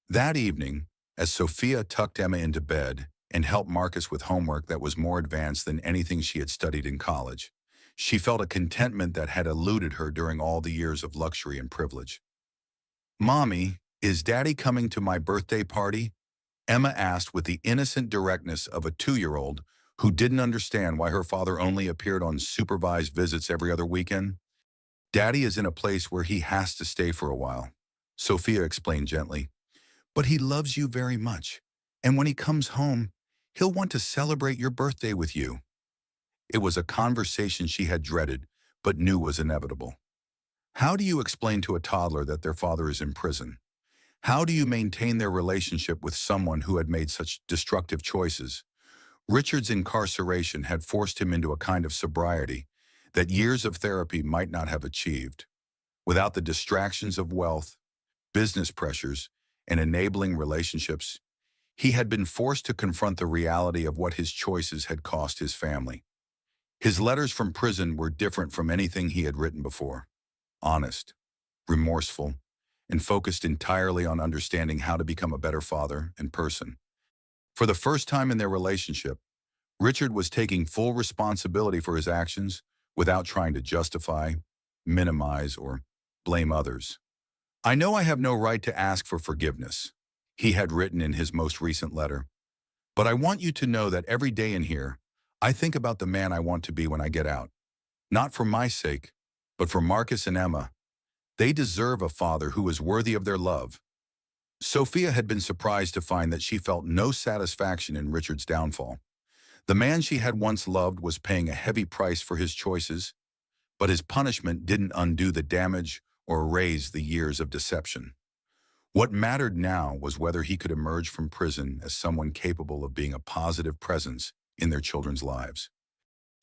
That evening, as Sophia tucked Emma into bed and helped Marcus with homework that was more advanced than anything she had studied in college, she felt a contentment that had eluded her during all the years of luxury and privilege. "Mommy, is Daddy coming to my birthday party?" Emma asked with the innocent directness of a 2-year-old who didn't understand why her father only appeared on supervised visits every other weekend. "Daddy is in a place where he has to stay for a while," Sophia explained gently. "But he loves you very much, and when he comes home, he'll want to celebrate your birthday with you." It was a conversation she had dreaded, but knew was inevitable. How do you explain to a toddler that their father is in prison? How do you maintain their relationship with someone who had made such destructive choices? Richard's incarceration had forced him into a kind of sobriety that years of therapy might not have achieved. Without the distractions of wealth, business pressures, and enabling relationships, he had been forced to confront the reality of what his choices had cost his family. His letters from prison were different from anything he had written before. Honest, remorseful, and focused entirely on understanding how to become a better father and person. For the first time in their relationship, Richard was taking full responsibility for his actions without trying to justify, minimize, or blame others. "I know I have no right to ask for forgiveness," he had written in his most recent letter, "but I want you to know that every day in here, I think about the man I want to be when I get out. Not for my sake, but for Marcus and Emma. They deserve a father who is worthy of their love." Sophia had been surprised to find that she felt no satisfaction in Richard's downfall. The man she had once loved was paying a heavy price for his choices, but his punishment didn't undo the damage or erase the years of deception. What mattered now was whether he could emerge from prison as someone capable of being a positive presence in their children's lives.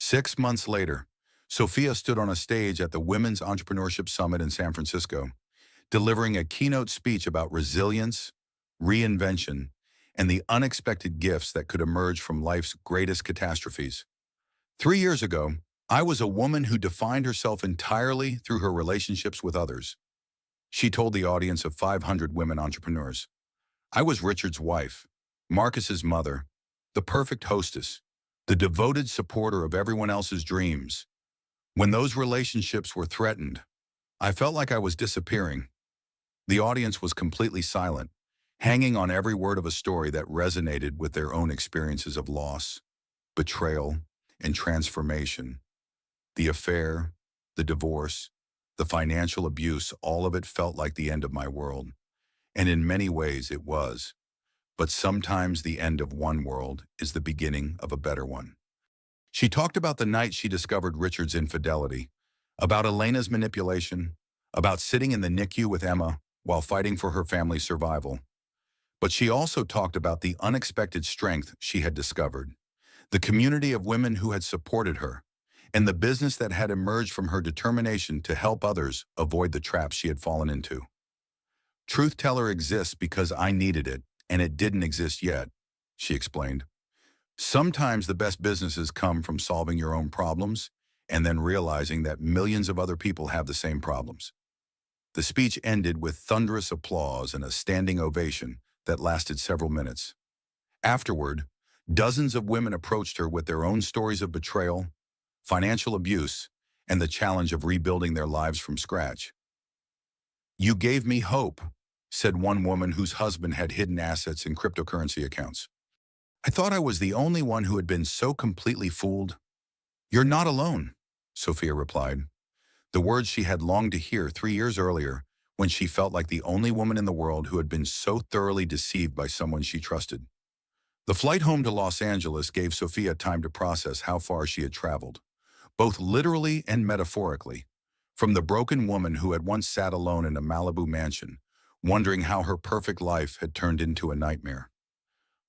6 months later, Sophia stood on a stage at the Women's Entrepreneurship Summit in San Francisco, delivering a keynote speech about resilience, reinvention, and the unexpected gifts that could emerge from life's greatest catastrophes. 3 years ago, I was a woman who defined herself entirely through her relationships with others. She told the audience of 500 women entrepreneurs. I was Richard's wife, Marcus's mother, the perfect hostess, the devoted supporter of everyone else's dreams. When those relationships were threatened, I felt like I was disappearing. The audience was completely silent, hanging on every word of a story that resonated with their own experiences of loss, betrayal, and transformation. The affair, the divorce, the financial abuse, all of it felt like the end of my world. And in many ways it was. But sometimes the end of one world is the beginning of a better one. She talked about the night she discovered Richard's infidelity, about Elena's manipulation, about sitting in the NICU with Emma while fighting for her family's survival. But she also talked about the unexpected strength she had discovered, the community of women who had supported her, and the business that had emerged from her determination to help others avoid the traps she had fallen into. Truth Teller exists because I needed it, and it didn't exist yet, she explained. Sometimes the best businesses come from solving your own problems and then realizing that millions of other people have the same problems. The speech ended with thunderous applause and a standing ovation that lasted several minutes. Afterward, dozens of women approached her with their own stories of betrayal, financial abuse, and the challenge of rebuilding their lives from scratch. "You gave me hope," said one woman whose husband had hidden assets in cryptocurrency accounts. "I thought I was the only one who had been so completely fooled." "You're not alone," Sophia replied. The words she had longed to hear 3 years earlier, when she felt like the only woman in the world who had been so thoroughly deceived by someone she trusted. The flight home to Los Angeles gave Sophia time to process how far she had traveled, both literally and metaphorically, from the broken woman who had once sat alone in a Malibu mansion, wondering how her perfect life had turned into a nightmare.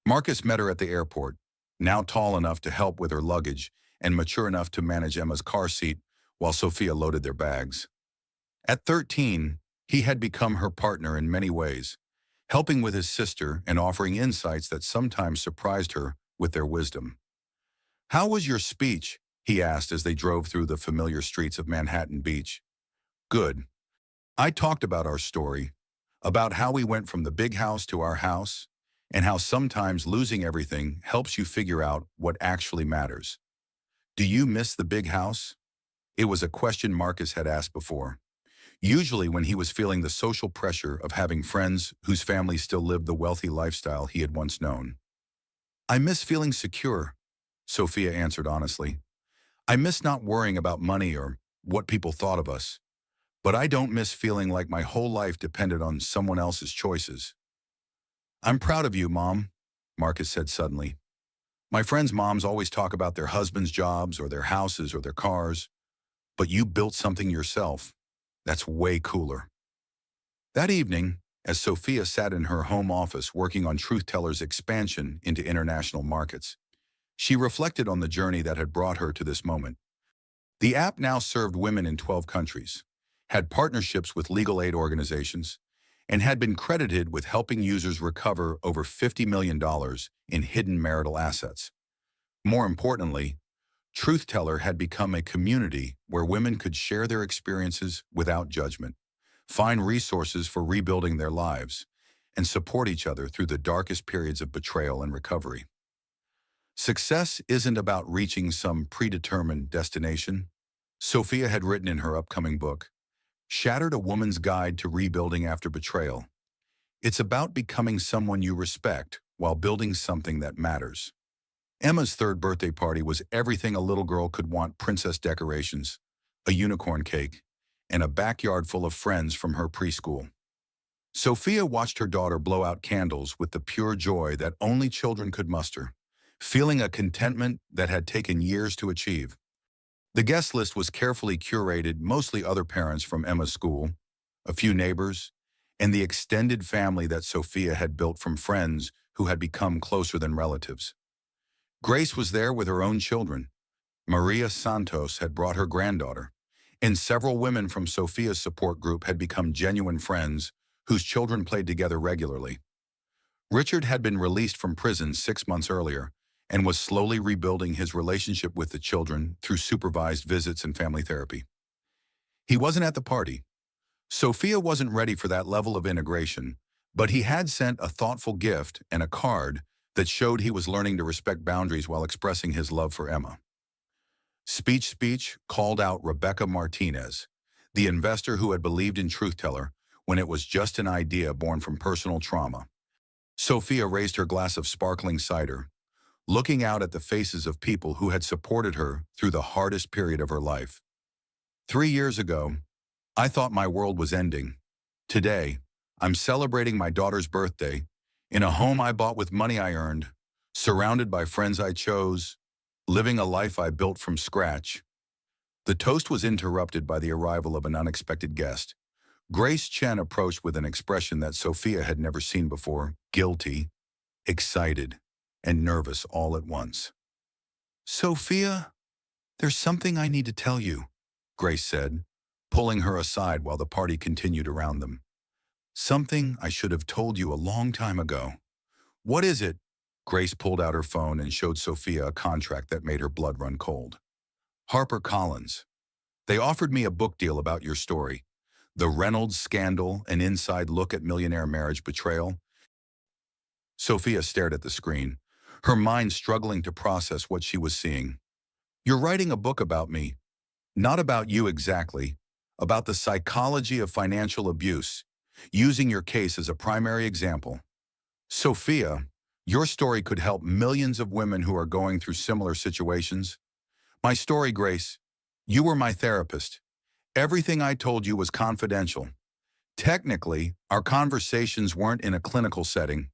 Marcus met her at the airport, now tall enough to help with her luggage and mature enough to manage Emma's car seat while Sophia loaded their bags. At 13, he had become her partner in many ways, helping with his sister and offering insights that sometimes surprised her with their wisdom. "How was your speech?" he asked as they drove through the familiar streets of Manhattan Beach. "Good. I talked about our story, about how we went from the big house to our house, and how sometimes losing everything helps you figure out what actually matters." "Do you miss the big house?" It was a question Marcus had asked before, usually when he was feeling the social pressure of having friends whose families still lived the wealthy lifestyle he had once known. "I miss feeling secure," Sophia answered honestly. "I miss not worrying about money or what people thought of us. But I don't miss feeling like my whole life depended on someone else's choices." "I'm proud of you, Mom," Marcus said suddenly. "My friends' moms always talk about their husbands' jobs or their houses or their cars, but you built something yourself. That's way cooler." That evening, as Sophia sat in her home office working on Truth Teller's expansion into international markets, she reflected on the journey that had brought her to this moment. The app now served women in 12 countries, had partnerships with legal aid organizations, and had been credited with helping users recover over $50 million in hidden marital assets. More importantly, Truth Teller had become a community where women could share their experiences without judgment, find resources for rebuilding their lives, and support each other through the darkest periods of betrayal and recovery. Success isn't about reaching some predetermined destination, Sophia had written in her upcoming book, Shattered: A Woman's Guide to Rebuilding After Betrayal. It's about becoming someone you respect while building something that matters. Emma's third birthday party was everything a little girl could want: princess decorations, a unicorn cake, and a backyard full of friends from her preschool. Sophia watched her daughter blow out candles with the pure joy that only children could muster, feeling a contentment that had taken years to achieve. The guest list was carefully curated, mostly other parents from Emma's school, a few neighbors, and the extended family that Sophia had built from friends who had become closer than relatives. Grace was there with her own children. Maria Santos had brought her granddaughter, And several women from Sophia's support group had become genuine friends whose children played together regularly. Richard had been released from prison 6 months earlier and was slowly rebuilding his relationship with the children through supervised visits and family therapy. He wasn't at the party. Sophia wasn't ready for that level of integration, but he had sent a thoughtful gift and a card that showed he was learning to respect boundaries while expressing his love for Emma. Speech called out Rebecca Martinez, the investor who had believed in Truth Teller when it was just an idea born from personal trauma. Sophia raised her glass of sparkling cider, looking out at the faces of people who had supported her through the hardest period of her life. 3 years ago, I thought my world was ending. Today, I'm celebrating my daughter's birthday in a home I bought with money I earned, surrounded by friends I chose, living a life I built from scratch. The toast was interrupted by the arrival of an unexpected guest. Grace Chen approached with an expression that Sophia had never seen before: guilty, excited, and nervous all at once. "Sophia, there's something I need to tell you," Grace said, pulling her aside while the party continued around them. "Something I should have told you a long time ago." "What is it?" Grace pulled out her phone and showed Sophia a contract that made her blood run cold. "HarperCollins. They offered me a book deal about your story. The Reynolds Scandal, an inside look at millionaire marriage betrayal." Sophia stared at the screen, her mind struggling to process what she was seeing. "You're writing a book about me. Not about you exactly. About the psychology of financial abuse, using your case as a primary example. Sophia, your story could help millions of women who are going through similar situations. My story, Grace. You were my therapist. Everything I told you was confidential. Technically, our conversations weren't in a clinical setting.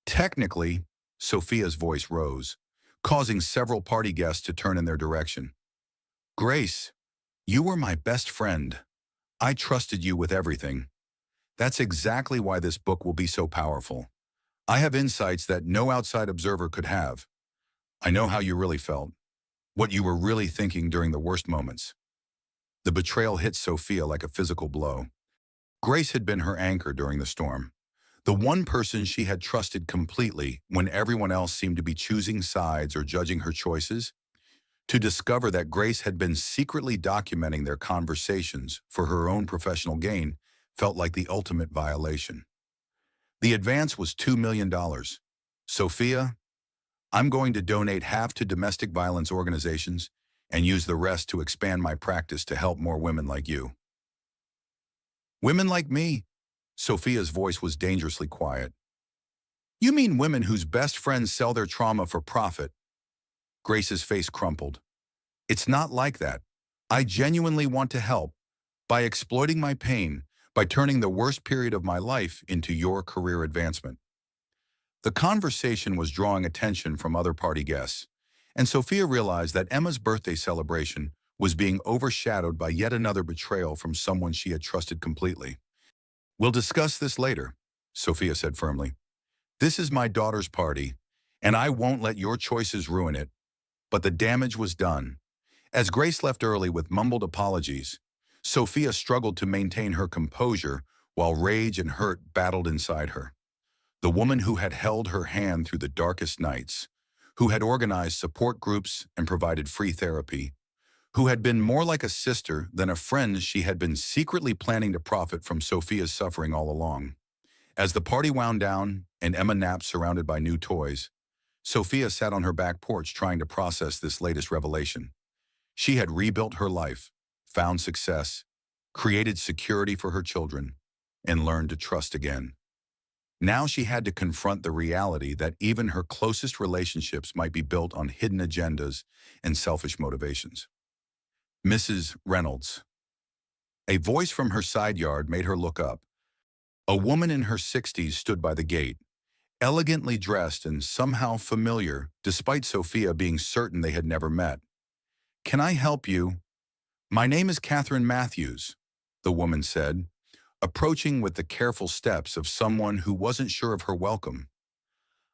Technically," Sophia's voice rose, causing several party guests to turn in their direction. "Grace, you were my best friend. I trusted you with everything. That's exactly why this book will be so powerful. I have insights that no outside observer could have. I know how you really felt, what you were really thinking during the worst moments." The betrayal hit Sophia like a physical blow. Grace had been her anchor during the storm, the one person she had trusted completely when everyone else seemed to be choosing sides or judging her choices. To discover that Grace had been secretly documenting their conversations for her own professional gain felt like the ultimate violation. The advance was $2 million. "Sophia, I'm going to donate half to domestic violence organizations and use the rest to expand my practice to help more women like you." "Women like me?" Sophia's voice was dangerously quiet. "You mean women whose best friends sell their trauma for profit?" Grace's face crumpled. "It's not like that. I genuinely want to help by exploiting my pain, by turning the worst period of my life into your career advancement." The conversation was drawing attention from other party guests, and Sophia realized that Emma's birthday celebration was being overshadowed by yet another betrayal from someone she had trusted completely. "We'll discuss this later," Sophia said firmly. "This is my daughter's party, and I won't let your choices ruin it." But the damage was done. As Grace left early with mumbled apologies, Sophia struggled to maintain her composure while rage and hurt battled inside her. The woman who had held her hand through the darkest nights, who had organized support groups and provided free therapy, who had been more like a sister than a friend, she had been secretly planning to profit from Sophia's suffering all along. As the party wound down and Emma napped surrounded by new toys, Sophia sat on her back porch trying to process this latest revelation. She had rebuilt her life, found success, created security for her children, and learned to trust again. Now she had to confront the reality that even her closest relationships might be built on hidden agendas and selfish motivations. "Mrs. Reynolds." A voice from her side yard made her look up. A woman in her 60s stood by the gate, elegantly dressed and somehow familiar, despite Sophia being certain they had never met. "Can I help you?" "My name is Catherine Matthews," the woman said, approaching with the careful steps of someone who wasn't sure of her welcome.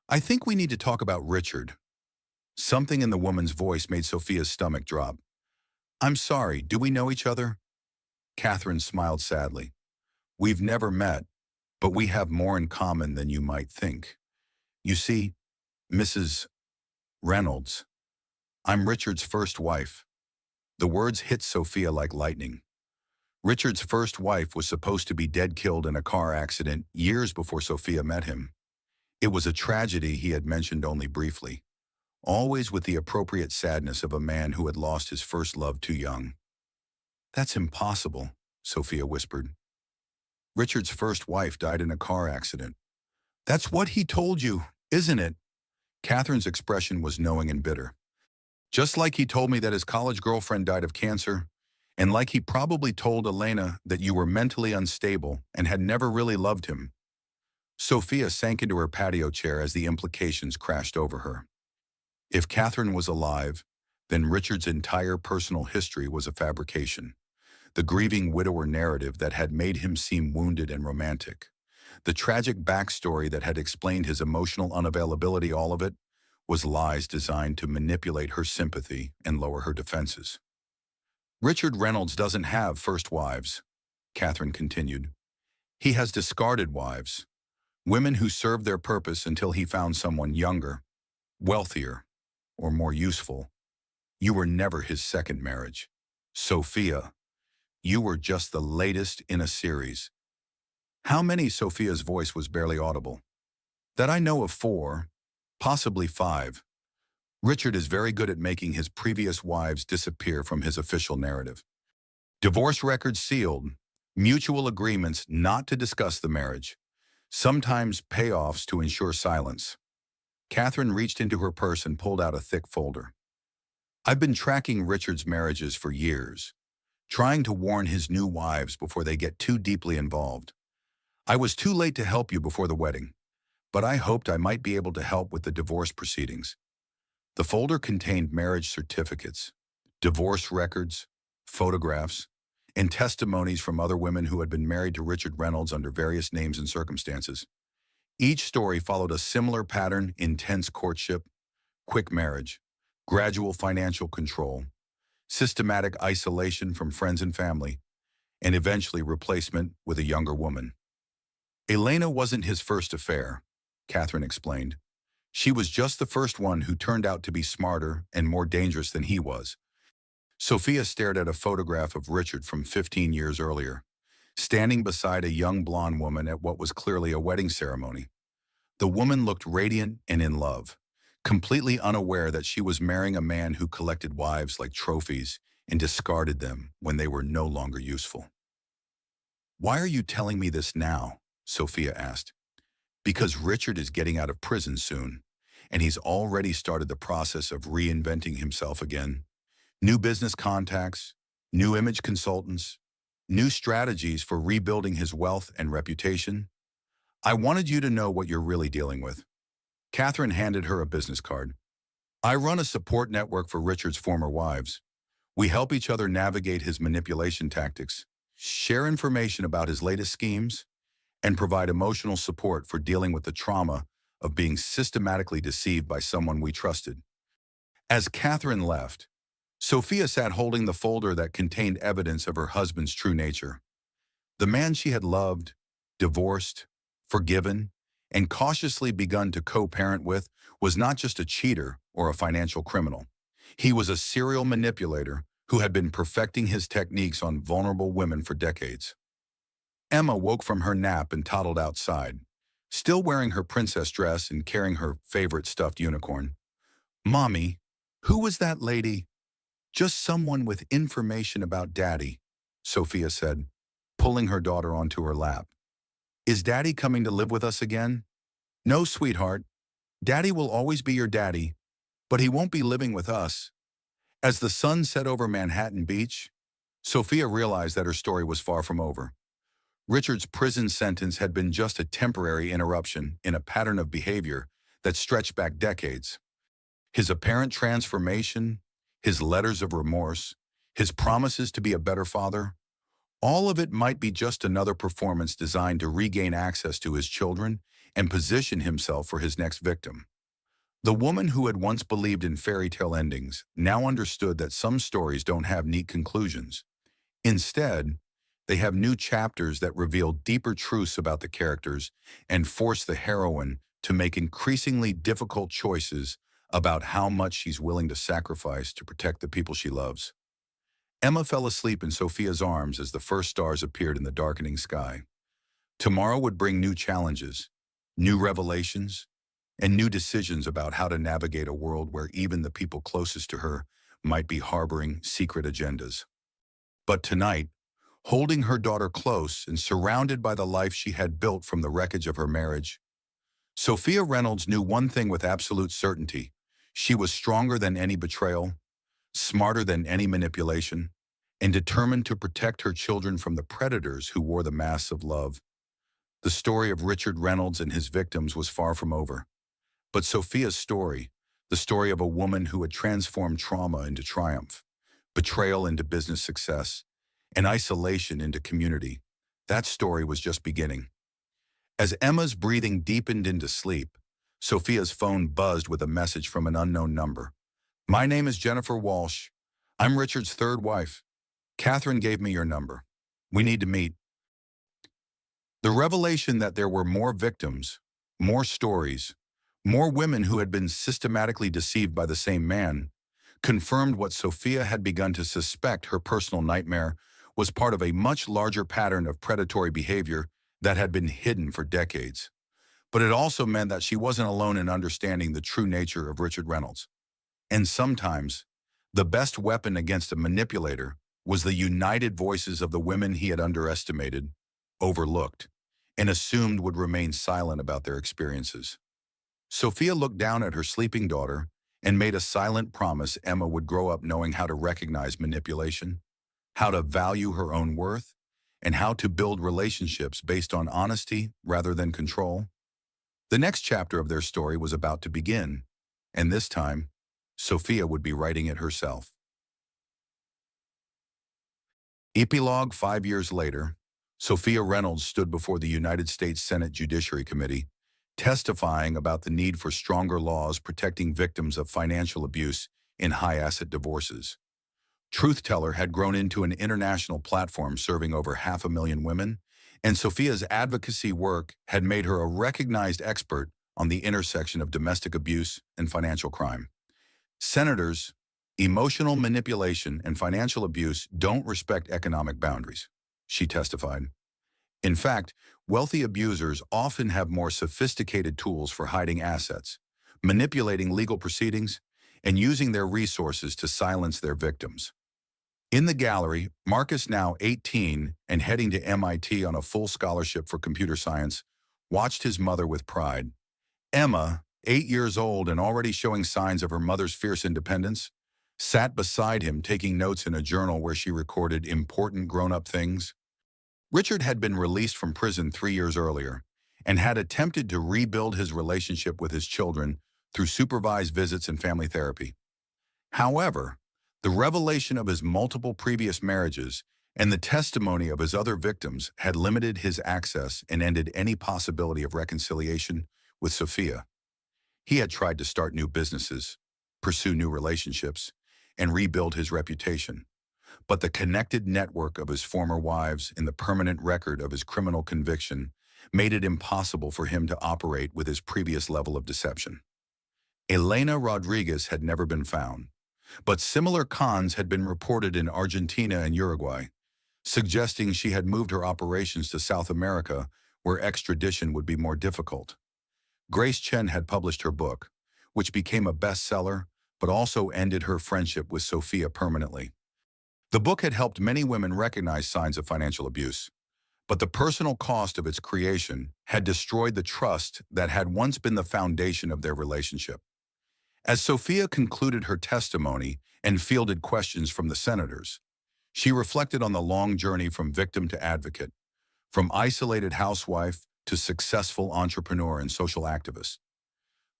"I think we need to talk about Richard." Something in the woman's voice made Sophia's stomach drop. "I'm sorry, do we know each other?" Catherine smiled sadly. We've never met, but we have more in common than you might think. You see, Mrs. Reynolds, I'm Richard's first wife. The words hit Sophia like lightning. Richard's first wife was supposed to be dead killed in a car accident years before Sophia met him. It was a tragedy he had mentioned only briefly, always with the appropriate sadness of a man who had lost his first love too young. That's impossible, Sophia whispered. Richard's first wife died in a car accident. That's what he told you, isn't it? Catherine's expression was knowing and bitter. Just like he told me that his college girlfriend died of cancer, and like he probably told Elena that you were mentally unstable and had never really loved him. Sophia sank into her patio chair as the implications crashed over her. If Catherine was alive, then Richard's entire personal history was a fabrication. The grieving widower narrative that had made him seem wounded and romantic. The tragic backstory that had explained his emotional unavailability, all of it, was lies designed to manipulate her sympathy and lower her defenses. Richard Reynolds doesn't have first wives, Catherine continued. He has discarded wives, women who served their purpose until he found someone younger, wealthier, or more useful. You were never his second marriage. Sophia, you were just the latest in a series. How many? Sophia's voice was barely audible. That I know of 4, possibly 5. Richard is very good at making his previous wives disappear from his official narrative. Divorce records sealed, mutual agreements not to discuss the marriage, sometimes payoffs to ensure silence. Catherine reached into her purse and pulled out a thick folder. I've been tracking Richard's marriages for years, trying to warn his new wives before they get too deeply involved. I was too late to help you before the wedding, but I hoped I might be able to help with the divorce proceedings. The folder contained marriage certificates, divorce records, photographs, and testimonies from other women who had been married to Richard Reynolds under various names and circumstances. Each story followed a similar pattern: intense courtship, quick marriage, gradual financial control, systematic isolation from friends and family, and eventually replacement with a younger woman. Elena wasn't his first affair, Catherine explained. She was just the first one who turned out to be smarter and more dangerous than he was. Sophia stared at a photograph of Richard from 15 years earlier, standing beside a young blonde woman at what was clearly a wedding ceremony. The woman looked radiant and in love, completely unaware that she was marrying a man who collected wives like trophies and discarded them when they were no longer useful. Why are you telling me this now? Sophia asked. Because Richard is getting out of prison soon, and he's already started the process of reinventing himself again. New business contacts, new image consultants, new strategies for rebuilding his wealth and reputation. I wanted you to know what you're really dealing with. Catherine handed her a business card. I run a support network for Richard's former wives. We help each other navigate his manipulation tactics, share information about his latest schemes, and provide emotional support for dealing with the trauma of being systematically deceived by someone we trusted. As Catherine left, Sophia sat holding the folder that contained evidence of her husband's true nature. The man she had loved, divorced, forgiven, and cautiously begun to co-parent with was not just a cheater or a financial criminal. He was a serial manipulator who had been perfecting his techniques on vulnerable women for decades. Emma woke from her nap and toddled outside, still wearing her princess dress and carrying her favorite stuffed unicorn. Mommy, who was that lady? Just someone with information about Daddy, Sophia said, pulling her daughter onto her lap. Is Daddy coming to live with us again? No, sweetheart. Daddy will always be your daddy, but he won't be living with us. As the sun set over Manhattan Beach, Sophia realized that her story was far from over. Richard's prison sentence had been just a temporary interruption in a pattern of behavior that stretched back decades. His apparent transformation, his letters of remorse, his promises to be a better father, all of it might be just another performance designed to regain access to his children and position himself for his next victim. The woman who had once believed in fairy tale endings now understood that some stories don't have neat conclusions. Instead, They have new chapters that reveal deeper truths about the characters and force the heroine to make increasingly difficult choices about how much she's willing to sacrifice to protect the people she loves. Emma fell asleep in Sophia's arms as the first stars appeared in the darkening sky. Tomorrow would bring new challenges, new revelations, and new decisions about how to navigate a world where even the people closest to her might be harboring secret agendas. But tonight, holding her daughter close and surrounded by the life she had built from the wreckage of her marriage, Sophia Reynolds knew one thing with absolute certainty. She was stronger than any betrayal, smarter than any manipulation, and determined to protect her children from the predators who wore the masks of love. The story of Richard Reynolds and his victims was far from over. But Sophia's story, the story of a woman who had transformed trauma into triumph, betrayal into business success, and isolation into community, that story was just beginning. As Emma's breathing deepened into sleep, Sophia's phone buzzed with a message from an unknown number. "My name is Jennifer Walsh. I'm Richard's third wife. Catherine gave me your number. We need to meet." The revelation that there were more victims, more stories, more women who had been systematically deceived by the same man, confirmed what Sophia had begun to suspect. Her personal nightmare was part of a much larger pattern of predatory behavior that had been hidden for decades. But it also meant that she wasn't alone in understanding the true nature of Richard Reynolds. And sometimes, the best weapon against a manipulator was the united voices of the women he had underestimated, overlooked, and assumed would remain silent about their experiences. Sophia looked down at her sleeping daughter and made a silent promise Emma would grow up knowing how to recognize manipulation, how to value her own worth, and how to build relationships based on honesty rather than control. The next chapter of their story was about to begin, and this time, Sophia would be writing it herself. Epilogue: 5 years later, Sophia Reynolds stood before the United States Senate Judiciary Committee, testifying about the need for stronger laws protecting victims of financial abuse in high-asset divorces. Truth Teller had grown into an international platform serving over 500,000 women, and Sophia's advocacy work had made her a recognized expert on the intersection of domestic abuse and financial crime. "Senators, emotional manipulation and financial abuse don't respect economic boundaries," she testified. "In fact, wealthy abusers often have more sophisticated tools for hiding assets, manipulating legal proceedings, and using their resources to silence their victims." In the gallery, Marcus, now 18 and heading to MIT on a full scholarship for computer science, watched his mother with pride. Emma, 8 years old and already showing signs of her mother's fierce independence, sat beside him taking notes in a journal where she recorded important grown-up things. Richard had been released from prison 3 years earlier and had attempted to rebuild his relationship with his children through supervised visits and family therapy. However, the revelation of his multiple previous marriages and the testimony of his other victims had limited his access and ended any possibility of reconciliation with Sophia. He had tried to start new businesses, pursue new relationships, and rebuild his reputation. But the connected network of his former wives and the permanent record of his criminal conviction made it impossible for him to operate with his previous level of deception. Elena Rodriguez had never been found, but similar cons had been reported in Argentina and Uruguay, suggesting she had moved her operations to South America, where extradition would be more difficult. Grace Chen had published her book, which became a bestseller, but also ended her friendship with Sophia permanently. The book had helped many women recognize signs of financial abuse, but the personal cost of its creation had destroyed the trust that had once been the foundation of their relationship. As Sophia concluded her testimony and fielded questions from the senators, she reflected on the long journey from victim to advocate, from isolated housewife to successful entrepreneur and social activist.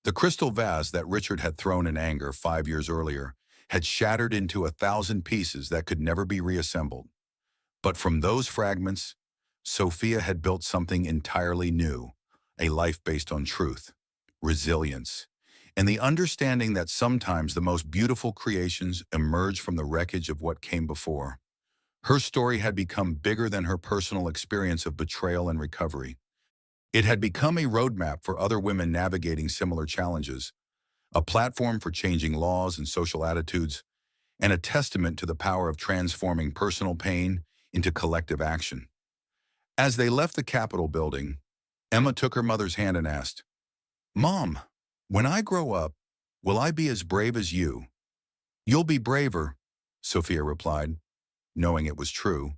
The crystal vase that Richard had thrown in anger 5 years earlier had shattered into 1,000 pieces that could never be reassembled. But from those fragments, Sophia had built something entirely new, a life based on truth, resilience, and the understanding that sometimes the most beautiful creations emerge from the wreckage of what came before. Her story had become bigger than her personal experience of betrayal and recovery. It had become a roadmap for other women navigating similar challenges, a platform for changing laws and social attitudes, and a testament to the power of transforming personal pain into collective action. As they left the Capitol building, Emma took her mother's hand and asked, "Mom, when I grow up, will I be as brave as you?" "You'll be braver," Sophia replied, knowing it was true,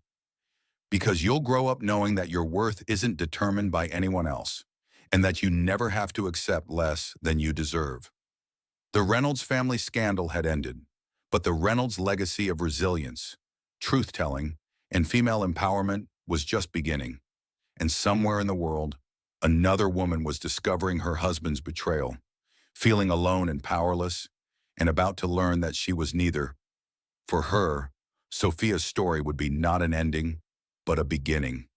"because you'll grow up knowing that your worth isn't determined by anyone else, and that you never have to accept less than you deserve." The Reynolds family scandal had ended, but the Reynolds legacy of resilience, truth-telling, and female empowerment was just beginning. And somewhere in the world, another woman was discovering her husband's betrayal, feeling alone and powerless, and about to learn that she was neither. For her, Sophia's story would be not an ending, but a beginning.